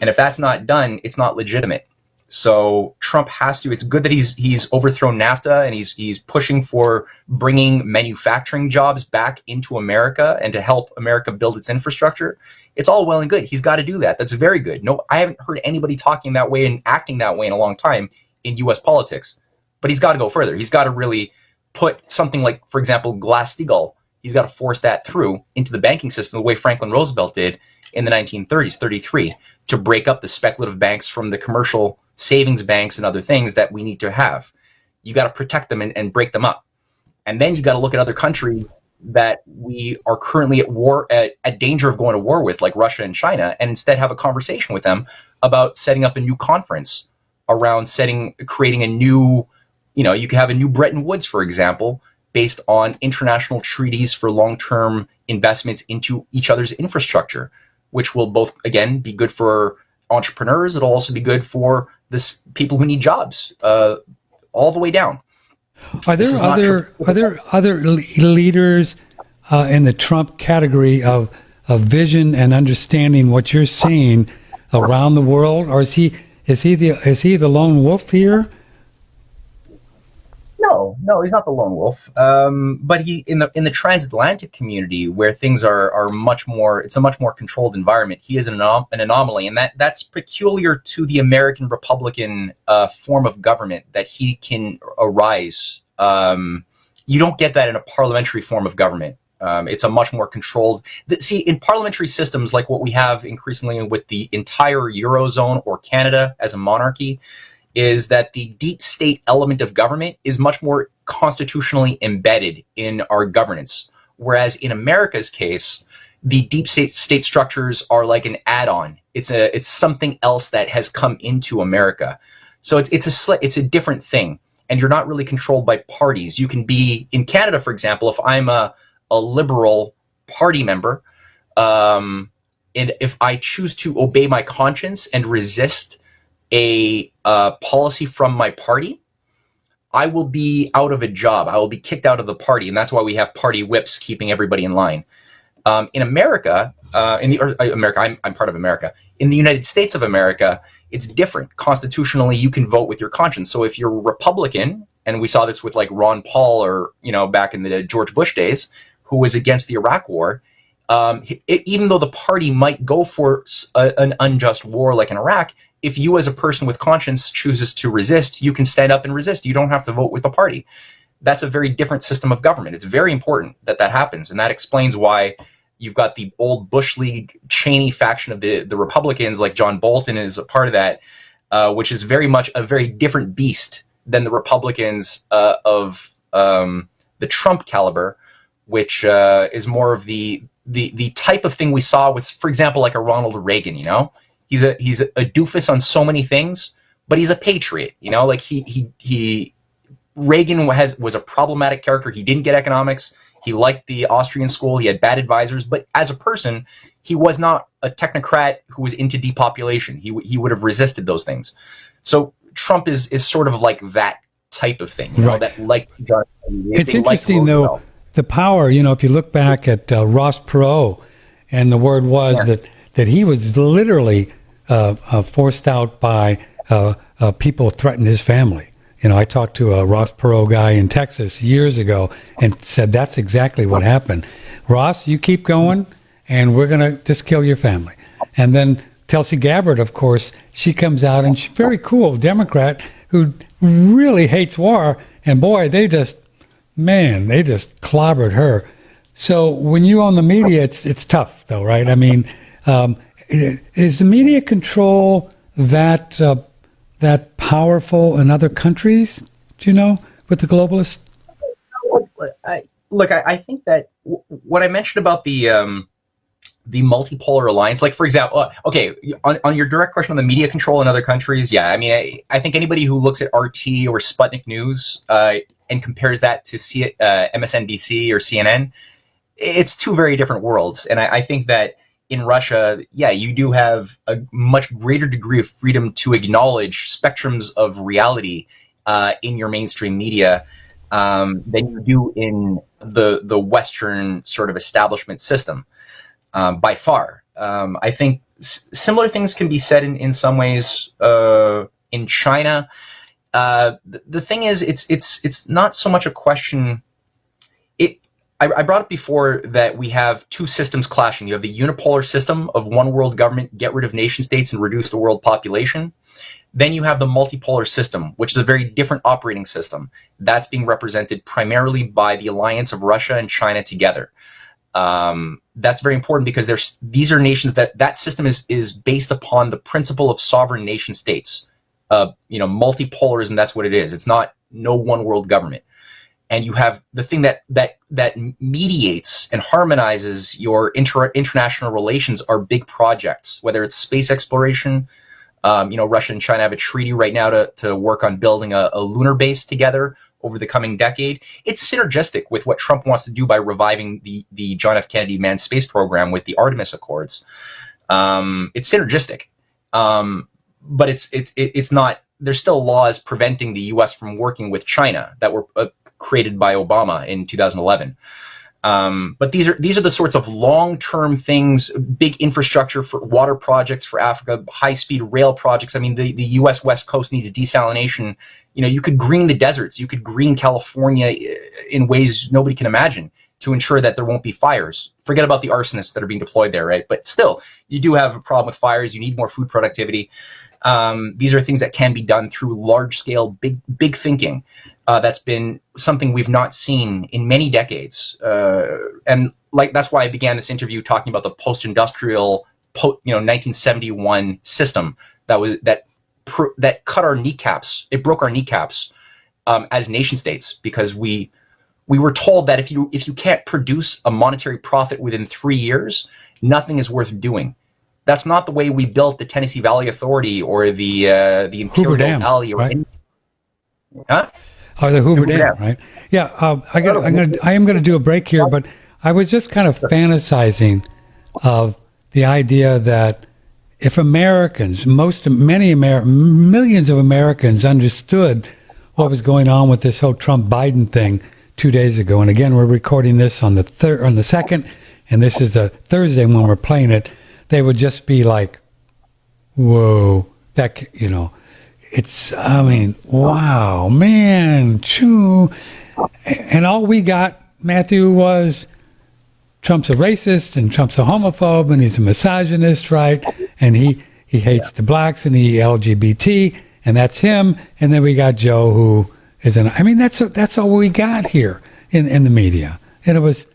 And if that's not done, it's not legitimate. So Trump has to. It's good that he's overthrown NAFTA and he's pushing for bringing manufacturing jobs back into America and to help America build its infrastructure. It's all well and good. He's got to do that. That's very good. No, I haven't heard anybody talking that way and acting that way in a long time in U.S. politics. But he's got to go further. He's got to really put something like, for example, Glass-Steagall. He's got to force that through into the banking system the way Franklin Roosevelt did in the 1930s, 33, to break up the speculative banks from the commercial savings banks and other things that we need to have. You got to protect them and break them up. And then you got to look at other countries that we are currently at war, at danger of going to war with, like Russia and China, and instead have a conversation with them about setting up a new conference around creating a new, you could have a new Bretton Woods, for example, based on international treaties for long-term investments into each other's infrastructure, which will both, again, be good for entrepreneurs. It'll also be good for people who need jobs, all the way down. Are there other leaders in the Trump category of vision and understanding what you're seeing around the world, or is he the lone wolf here? No, he's not the lone wolf. But he in the transatlantic community where things are much more. It's a much more controlled environment. He is an anomaly, and that's peculiar to the American Republican form of government that he can arise. You don't get that in a parliamentary form of government. It's a much more controlled. See, in parliamentary systems like what we have increasingly with the entire Eurozone or Canada as a monarchy, is that the deep state element of government is much more constitutionally embedded in our governance. Whereas in America's case, the deep state structures are like an add-on. It's something else that has come into America. So it's a different thing. And you're not really controlled by parties. You can be, in Canada, for example, if I'm a Liberal Party member, and if I choose to obey my conscience and resist a policy from my party, I will be out of a job. I will be kicked out of the party, and that's why we have party whips keeping everybody in line. In America, I'm part of America. In the United States of America, it's different. Constitutionally, you can vote with your conscience. So if you're Republican, and we saw this with like Ron Paul or back in the George Bush days, who was against the Iraq War, even though the party might go for an unjust war like in Iraq, if you as a person with conscience chooses to resist, you can stand up and resist. You don't have to vote with the party. That's a very different system of government. It's very important that happens, and that explains why you've got the old Bush League Cheney faction of the Republicans, like John Bolton is a part of that, which is very much a very different beast than the Republicans of the Trump caliber, which is more of the type of thing we saw with, for example, like a Ronald Reagan. He's a doofus on so many things, but he's a patriot. Like Reagan was a problematic character. He didn't get economics. He liked the Austrian school. He had bad advisors, but as a person, he was not a technocrat who was into depopulation. He would have resisted those things. So Trump is sort of like that type of thing, right. That like John. It's interesting though, the power. If you look back at Ross Perot, and the word was that he was literally forced out by people who threatened his family. I talked to a Ross Perot guy in Texas years ago and said that's exactly what happened. Ross, you keep going, and we're going to just kill your family. And then Tulsi Gabbard, of course, she comes out and she's very cool Democrat who really hates war. And boy, they just clobbered her. So when you own the media, it's tough, though, right? I mean, is the media control that powerful in other countries? Do you know, with the globalists? I think that what I mentioned about the multipolar alliance, like for example, on your direct question on the media control in other countries, yeah, I mean, I think anybody who looks at RT or Sputnik News and compares that to MSNBC or CNN, it's two very different worlds. And I think that in Russia, yeah, you do have a much greater degree of freedom to acknowledge spectrums of reality in your mainstream media than you do in the Western sort of establishment system, by far. I think similar things can be said in some ways in China. The thing is, it's not so much a question. I brought up before that we have two systems clashing. You have the unipolar system of one world government, get rid of nation states and reduce the world population. Then you have the multipolar system, which is a very different operating system. That's being represented primarily by the alliance of Russia and China together. That's very important because these are nations that system is based upon the principle of sovereign nation states. Multipolarism, that's what it is. It's not no one world government. And you have the thing that mediates and harmonizes your international relations are big projects, whether it's space exploration. Russia and China have a treaty right now to work on building a lunar base together over the coming decade. It's synergistic with what Trump wants to do by reviving the John F. Kennedy manned space program with the Artemis Accords. It's synergistic, but it's not. There's still laws preventing the U.S. from working with China that were created by Obama in 2011. But these are the sorts of long-term things, big infrastructure for water projects for Africa, high-speed rail projects. I mean, the U.S. West Coast needs desalination. You could green the deserts. You could green California in ways nobody can imagine to ensure that there won't be fires. Forget about the arsonists that are being deployed there, right? But still, you do have a problem with fires. You need more food productivity. These are things that can be done through large-scale, big thinking. That's been something we've not seen in many decades, and that's why I began this interview talking about the post-industrial, 1971 system that cut our kneecaps. It broke our kneecaps as nation states because we were told that if you can't produce a monetary profit within 3 years, nothing is worth doing. That's not the way we built the Tennessee Valley Authority or the Imperial Dam, Valley, or right? Huh? Or the Hoover Dam, right? Yeah, I am going to do a break here, but I was just kind of fantasizing of the idea that if Americans, millions of Americans understood what was going on with this whole Trump-Biden thing 2 days ago, and again, we're recording this on the 2nd, and this is a Thursday when we're playing it, they would just be like, whoa, wow, man, choo. And all we got, Matthew, was Trump's a racist and Trump's a homophobe and he's a misogynist, right? And he hates the blacks and the LGBT, and that's him. And then we got Joe, who is that's all we got here in the media. And it was,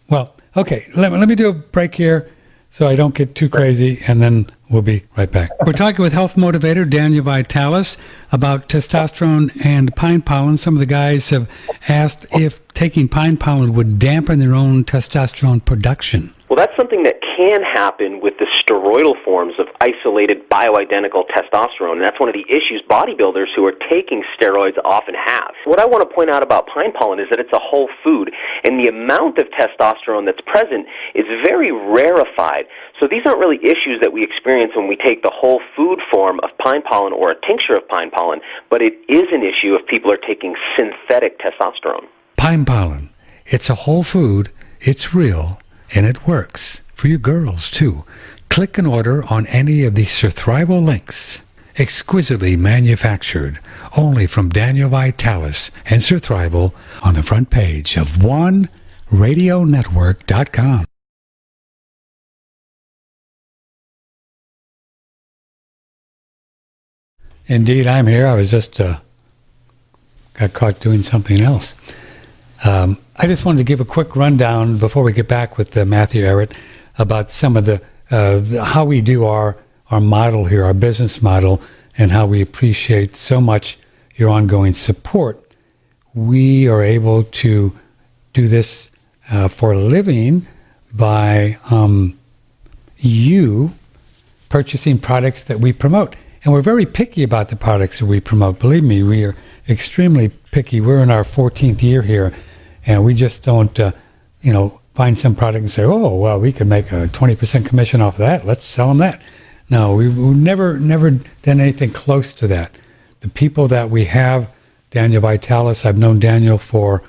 well, okay, let me do a break here so I don't get too crazy, and then we'll be right back. We're talking with health motivator Daniel Vitalis about testosterone and pine pollen. Some of the guys have asked if taking pine pollen would dampen their own testosterone production. Well, that's something that can happen with the steroidal forms of isolated bioidentical testosterone, and that's one of the issues bodybuilders who are taking steroids often have. What I want to point out about pine pollen is that it's a whole food, and the amount of testosterone that's present is very rarefied. So these aren't really issues that we experience when we take the whole food form of pine pollen or a tincture of pine pollen, but it is an issue if people are taking synthetic testosterone. Pine pollen, it's a whole food, it's real, and it works for you girls, too. Click and order on any of the Firewall links. Exquisitely manufactured, only from Daniel Vitalis and Firewall on the front page of OneRadioNetwork.com. Indeed, I'm here. I was just got caught doing something else. I just wanted to give a quick rundown before we get back with Matthew Ehret about some of the how we do our model here, our business model, and how we appreciate so much your ongoing support. We are able to do this for a living by you purchasing products that we promote. And we're very picky about the products that we promote. Believe me, we are extremely picky. We're in our 14th year here, and we just don't, find some product and say, oh, well, we could make a 20% commission off of that. Let's sell them that. No, we've never done anything close to that. The people that we have, Daniel Vitalis, I've known Daniel for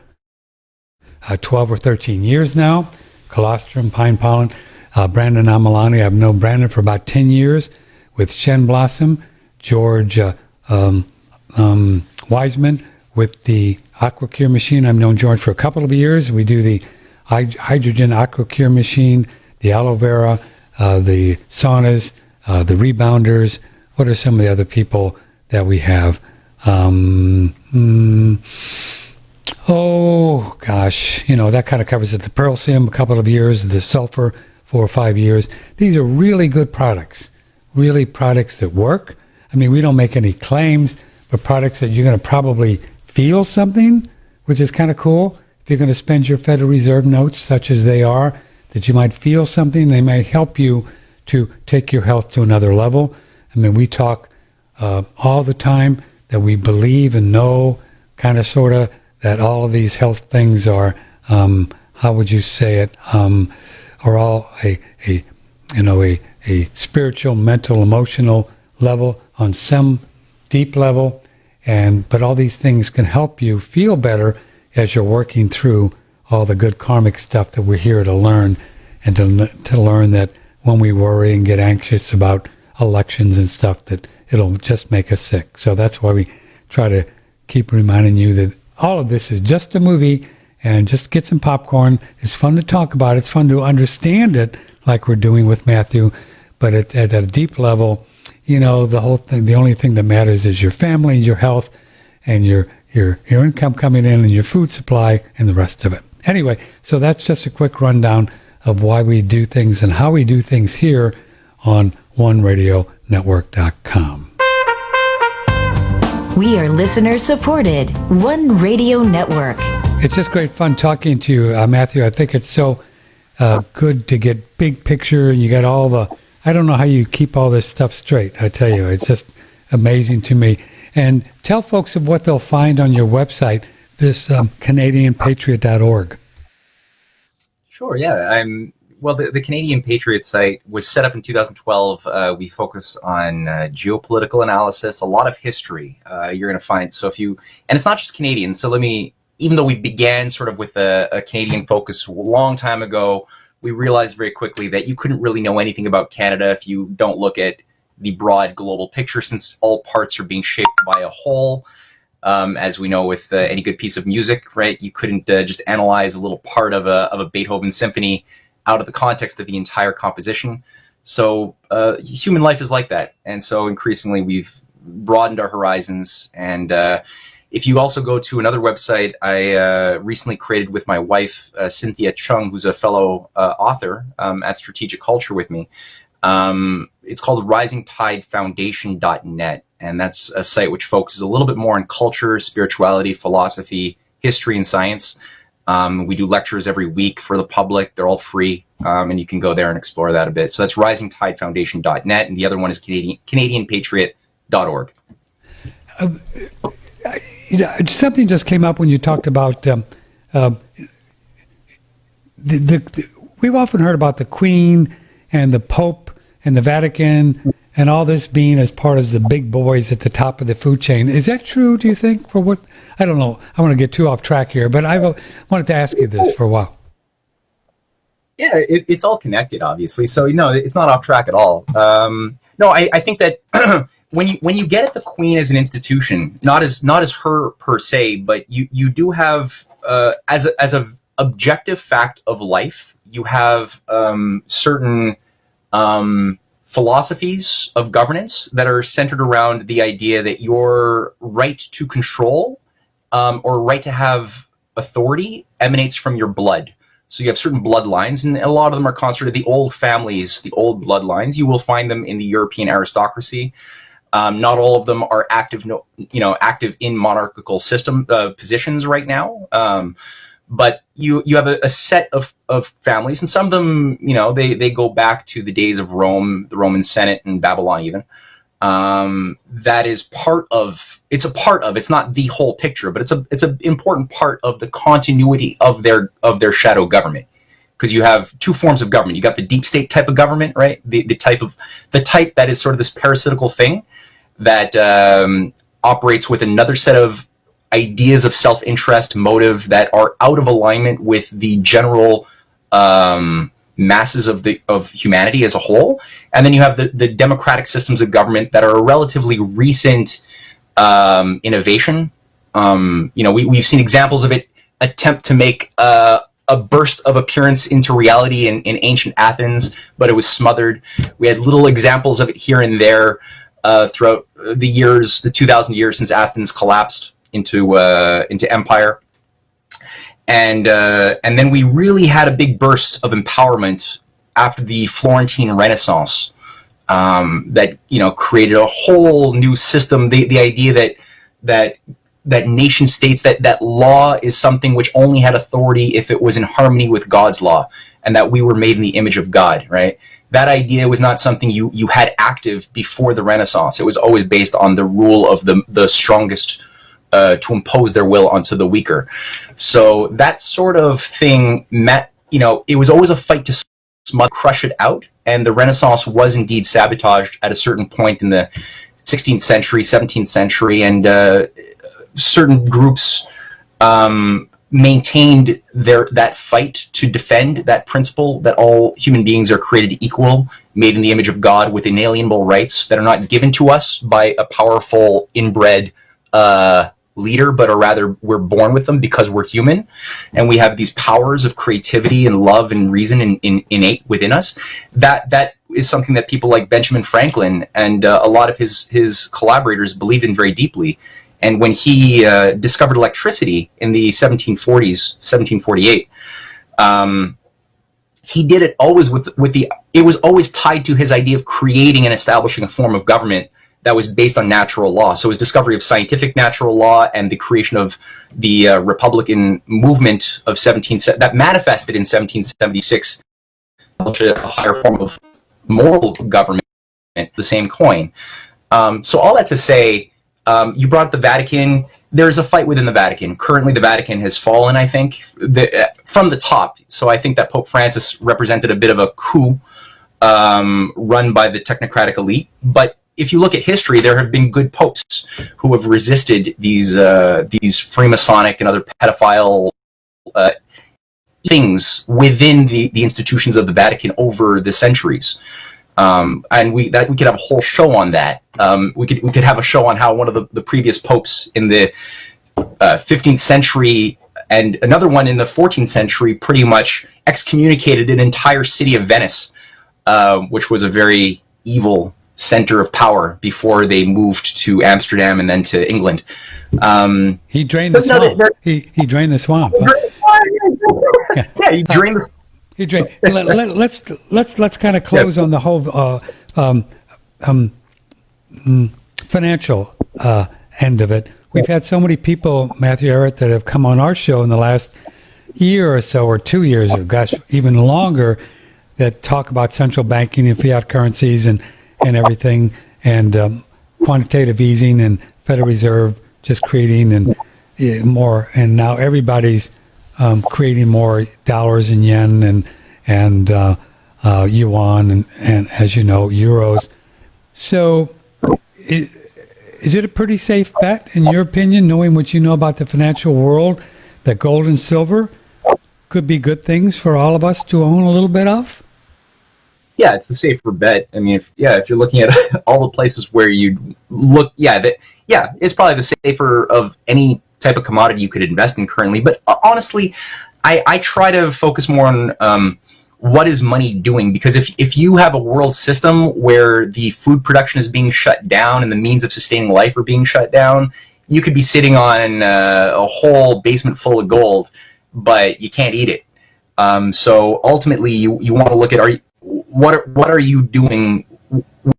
12 or 13 years now. Colostrum, Pine Pollen. Brandon Amalani, I've known Brandon for about 10 years with Shen Blossom. George Wiseman with the AquaCure machine. I've known George for a couple of years. We do the hydrogen AquaCure machine, the aloe vera, the saunas, the rebounders. What are some of the other people that we have? Oh, gosh, that kind of covers it. The Pearl Sim, a couple of years. The Sulfur, 4 or 5 years. These are really good products, really products that work. I mean, we don't make any claims, but products that you're going to probably feel something, which is kind of cool. If you're going to spend your Federal Reserve notes, such as they are, that you might feel something, they may help you to take your health to another level. I mean, we talk all the time that we believe and know, kind of, sort of, that all of these health things are, how would you say it, are all a spiritual, mental, emotional level on some deep level, but all these things can help you feel better as you're working through all the good karmic stuff that we're here to learn, and to learn that when we worry and get anxious about elections and stuff, that it'll just make us sick. So that's why we try to keep reminding you that all of this is just a movie, and just get some popcorn. It's fun to talk about. It's fun to understand it, like we're doing with Matthew. But at a deep level, the whole thing, the only thing that matters is your family, your health, and your income coming in, and your food supply, and the rest of it. Anyway, so that's just a quick rundown of why we do things and how we do things here on OneRadioNetwork.com. We are listener supported. One Radio Network. It's just great fun talking to you, Matthew. I think it's so good to get big picture, and you got all the, I don't know how you keep all this stuff straight. I tell you, it's just amazing to me. And tell folks of what they'll find on your website, this CanadianPatriot.org. Sure, yeah. Well, the Canadian Patriot site was set up in 2012. We focus on geopolitical analysis, a lot of history. You're going to find, and it's not just Canadian. So even though we began sort of with a Canadian focus a long time ago, we realized very quickly that you couldn't really know anything about Canada if you don't look at the broad global picture, since all parts are being shaped by a whole. As we know with any good piece of music, right? You couldn't just analyze a little part of a Beethoven symphony out of the context of the entire composition. So human life is like that. And so increasingly we've broadened our horizons. And if you also go to another website I recently created with my wife, Cynthia Chung, who's a fellow author at Strategic Culture with me, it's called risingtidefoundation.net. And that's a site which focuses a little bit more on culture, spirituality, philosophy, history, and science. We do lectures every week for the public. They're all free, and you can go there and explore that a bit. So that's risingtidefoundation.net, and the other one is CanadianPatriot.org. Something just came up when you talked about we've often heard about the Queen and the Pope and the Vatican and all this being as part of the big boys at the top of the food chain. Is that true, do you think? For what? I don't know. I want to get too off track here, but I wanted to ask you this for a while. Yeah, it's all connected, obviously. So, it's not off track at all. No, I think that when you get at the Queen as an institution, not as her per se, but you do have, as a objective fact of life, you have certain philosophies of governance that are centered around the idea that your right to control or right to have authority emanates from your blood. So you have certain bloodlines, and a lot of them are concentrated. The old families, the old bloodlines, you will find them in the European aristocracy. Not all of them are active, active in monarchical system positions right now. But you have a set of families, and some of them, they go back to the days of Rome, the Roman Senate, and Babylon even. That is it's not the whole picture, but it's an important part of the continuity of their shadow government. Because you have two forms of government. You got the deep state type of government, right? The type that is sort of this parasitical thing that operates with another set of ideas of self-interest, motive that are out of alignment with the general masses of humanity as a whole. And then you have the democratic systems of government that are a relatively recent innovation. We've seen examples of it attempt to make a burst of appearance into reality in ancient Athens, but it was smothered. We had little examples of it here and there throughout the 2,000 years since Athens collapsed into empire. And then we really had a big burst of empowerment after the Florentine Renaissance that created a whole new system. The idea that nation states, that law is something which only had authority if it was in harmony with God's law, and that we were made in the image of God, right? That idea was not something you had active before the Renaissance. It was always based on the rule of the strongest to impose their will onto the weaker. So that sort of thing it was always a fight to crush it out, and the Renaissance was indeed sabotaged at a certain point in the 16th century, 17th century, and certain groups maintained that fight to defend that principle that all human beings are created equal, made in the image of God, with inalienable rights that are not given to us by a powerful inbred leader, but are rather we're born with them because we're human, and we have these powers of creativity and love and reason innate within us. That is something that people like Benjamin Franklin and a lot of his collaborators believed in very deeply. And when he discovered electricity in the 1740s, 1748, he did it always it was always tied to his idea of creating and establishing a form of government that was based on natural law. So his discovery of scientific natural law and the creation of the Republican movement of that manifested in 1776, a higher form of moral government, the same coin. So all that to say, you brought up the Vatican. There's a fight within the Vatican. Currently, the Vatican has fallen, I think, from the top. So I think that Pope Francis represented a bit of a coup run by the technocratic elite. But if you look at history, there have been good popes who have resisted these Freemasonic and other pedophile things within the institutions of the Vatican over the centuries. And we could have a whole show on that. We could have a show on how one of the previous popes in the 15th century and another one in the 14th century pretty much excommunicated an entire city of Venice, which was a very evil center of power before they moved to Amsterdam and then to England. He drained the swamp. He drained the swamp. Yeah, he drained the. He drained. Let's kind of close on the whole financial end of it. We've had so many people, Matthew Ehret, that have come on our show in the last year or so, or 2 years, or gosh, even longer, that talk about central banking and fiat currencies and everything, and quantitative easing and Federal Reserve just creating and more, and now everybody's creating more dollars and yen and yuan and as you know, euros. So is it a pretty safe bet, in your opinion, knowing what you know about the financial world, that gold and silver could be good things for all of us to own a little bit of? Yeah, it's the safer bet. I mean, if you're looking at all the places where you look, it's probably the safer of any type of commodity you could invest in currently. But honestly, I try to focus more on what is money doing? Because if you have a world system where the food production is being shut down and the means of sustaining life are being shut down, you could be sitting on a whole basement full of gold, but you can't eat it. So ultimately, you want to look at what are you doing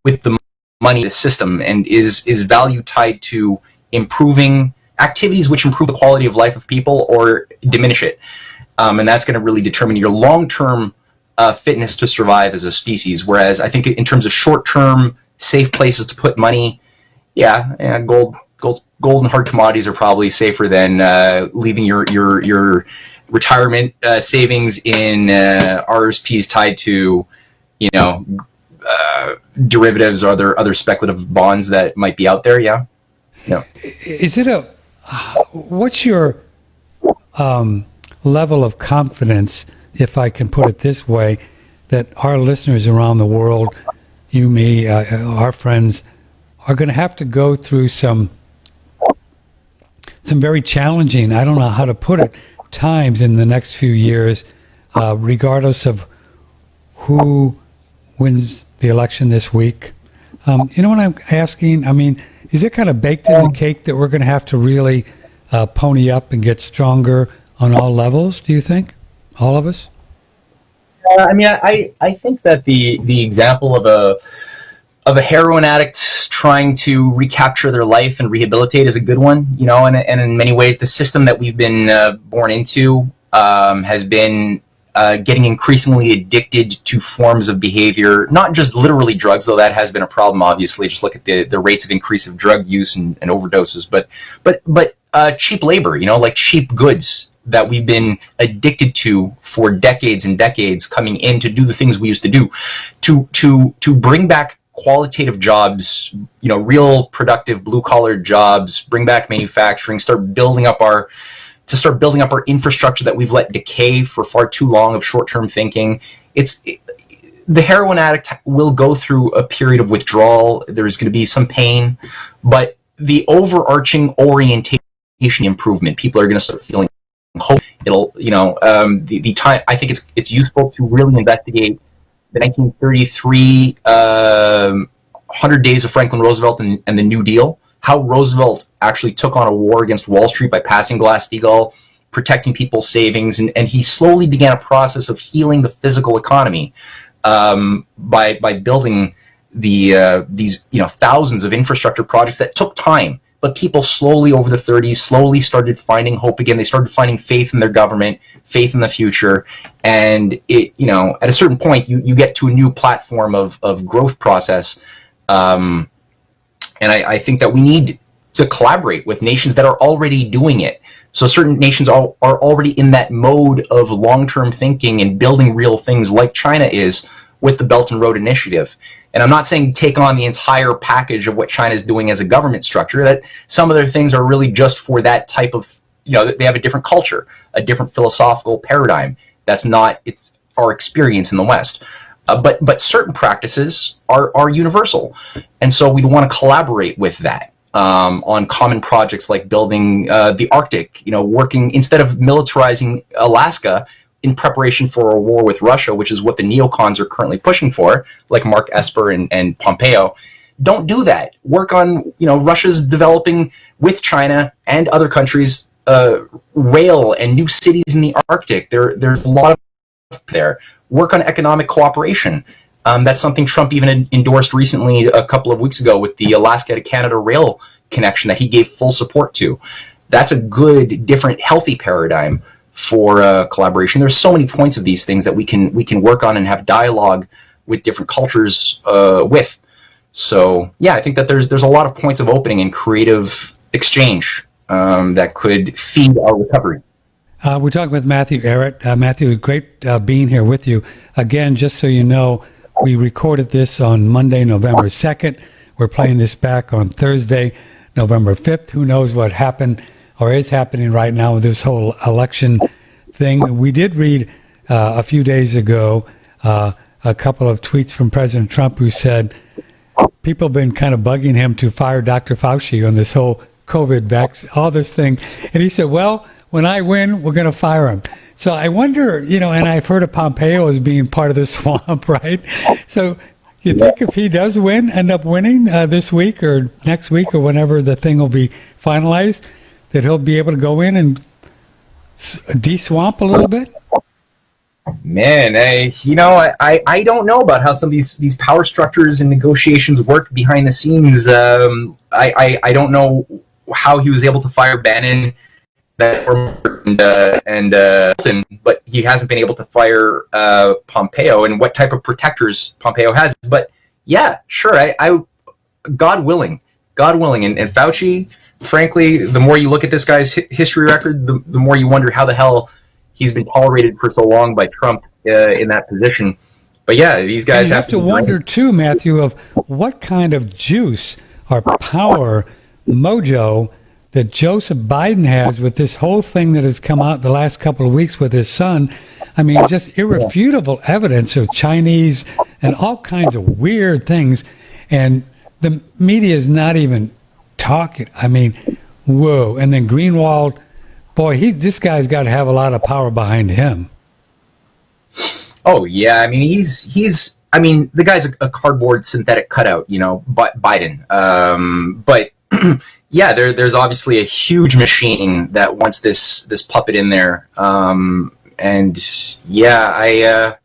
with the money, the system, and is value tied to improving activities which improve the quality of life of people or diminish it? And that's going to really determine your long-term fitness to survive as a species. Whereas I think in terms of short-term safe places to put money, gold and hard commodities are probably safer than leaving your retirement savings in RSPs tied to, derivatives or other speculative bonds that might be out there. Yeah. No. Is it what's your level of confidence, if I can put it this way, that our listeners around the world, you, me, our friends, are going to have to go through some very challenging, I don't know how to put it, times in the next few years, regardless of who wins the election this week? You know what I'm asking? I mean, is it kind of baked in the cake that we're going to have to really pony up and get stronger on all levels, do you think? All of us? I think that the example of a heroin addict trying to recapture their life and rehabilitate is a good one, and in many ways the system that we've been born into has been getting increasingly addicted to forms of behavior, not just literally drugs, though that has been a problem, obviously. Just look at the rates of increase of drug use and overdoses, but cheap labor, like cheap goods that we've been addicted to for decades and decades, coming in to do the things we used to do, to bring back qualitative jobs, real productive blue collar jobs, bring back manufacturing, start building up our infrastructure that we've let decay for far too long of short-term thinking. The heroin addict will go through a period of withdrawal. There's going to be some pain, but the overarching orientation improvement, people are going to start feeling hope. It'll, the time. I think it's useful to really investigate the 1933 100 Days of Franklin Roosevelt and the New Deal. How Roosevelt actually took on a war against Wall Street by passing Glass-Steagall, protecting people's savings, and he slowly began a process of healing the physical economy by building these thousands of infrastructure projects that took time. But people slowly over the 30s slowly started finding hope again. They started finding faith in their government, faith in the future, and at a certain point you get to a new platform of growth process. And I think that we need to collaborate with nations that are already doing it. So certain nations are already in that mode of long-term thinking and building real things, like China is with the Belt and Road Initiative. And I'm not saying take on the entire package of what China is doing as a government structure, that some of their things are really just for that type of, they have a different culture, a different philosophical paradigm. That's not our experience in the West. But certain practices are universal, and so we want to collaborate with that on common projects like building the Arctic. Working instead of militarizing Alaska in preparation for a war with Russia, which is what the neocons are currently pushing for, like Mark Esper and Pompeo. Don't do that. Work on Russia's developing with China and other countries rail and new cities in the Arctic. There's a lot of there. Work on economic cooperation. That's something Trump even endorsed recently, a couple of weeks ago, with the Alaska to Canada rail connection that he gave full support to. That's a good, different, healthy paradigm for collaboration. There's so many points of these things that we can work on and have dialogue with different cultures with. So yeah, I think that there's a lot of points of opening and creative exchange that could feed our recovery. We're talking with Matthew Ehret. Matthew, great being here with you. Again, just so you know, we recorded this on Monday, November 2nd. We're playing this back on Thursday, November 5th. Who knows what happened or is happening right now with this whole election thing. We did read a few days ago a couple of tweets from President Trump who said people have been kind of bugging him to fire Dr. Fauci on this whole COVID vaccine, all this thing. And he said, well, when I win, we're going to fire him. So I wonder, and I've heard of Pompeo as being part of the swamp, right? So you think if he does end up winning this week or next week or whenever the thing will be finalized, that he'll be able to go in and de-swamp a little bit? Man, I don't know about how some of these power structures and negotiations work behind the scenes. I don't know how he was able to fire Bannon but he hasn't been able to fire Pompeo, and what type of protectors Pompeo has. But yeah, sure, I God willing, and Fauci, frankly, the more you look at this guy's history record, the more you wonder how the hell he's been tolerated for so long by Trump in that position. But yeah, these guys have to wonder too, Matthew, of what kind of juice or power, mojo, that Joseph Biden has with this whole thing that has come out the last couple of weeks with his son. I mean, just irrefutable evidence of Chinese and all kinds of weird things. And the media is not even talking. I mean, whoa. And then Greenwald, boy, this guy's got to have a lot of power behind him. Oh, yeah. I mean, he's the guy's a cardboard synthetic cutout, Biden. But yeah, there's obviously a huge machine that wants this puppet in there. And yeah,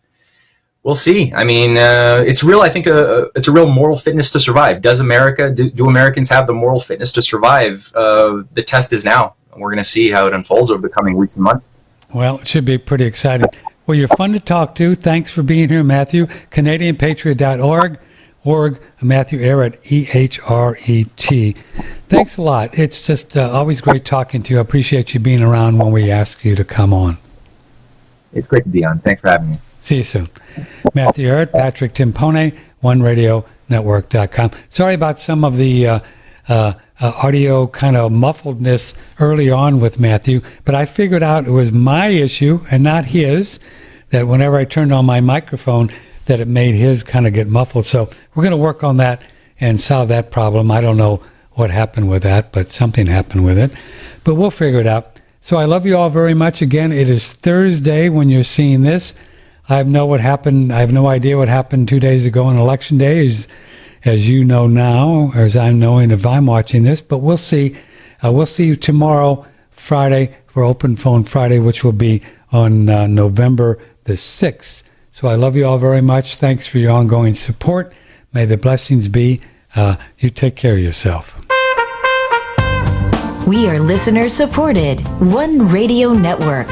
we'll see. I mean, it's real. I think it's a real moral fitness to survive. Do Americans have the moral fitness to survive? The test is now. We're going to see how it unfolds over the coming weeks and months. Well, it should be pretty exciting. Well, you're fun to talk to. Thanks for being here, Matthew. CanadianPatriot.org. Matthew Ehret, Ehret. Thanks a lot. It's just always great talking to you. I appreciate you being around when we ask you to come on. It's great to be on. Thanks for having me. See you soon. Matthew Ehret, Patrick Timpone, OneRadioNetwork.com. Sorry about some of the audio kind of muffledness early on with Matthew, but I figured out it was my issue and not his, that whenever I turned on my microphone, that it made his kind of get muffled. So we're going to work on that and solve that problem. I don't know what happened with that, but something happened with it. But we'll figure it out. So I love you all very much. Again, it is Thursday when you're seeing this. I have no idea what happened 2 days ago on Election Day, as you know now, or as I'm knowing if I'm watching this. But we'll see. We'll see you tomorrow, Friday, for Open Phone Friday, which will be on November the 6th. So I love you all very much. Thanks for your ongoing support. May the blessings be. You take care of yourself. We are listener supported. One Radio Network.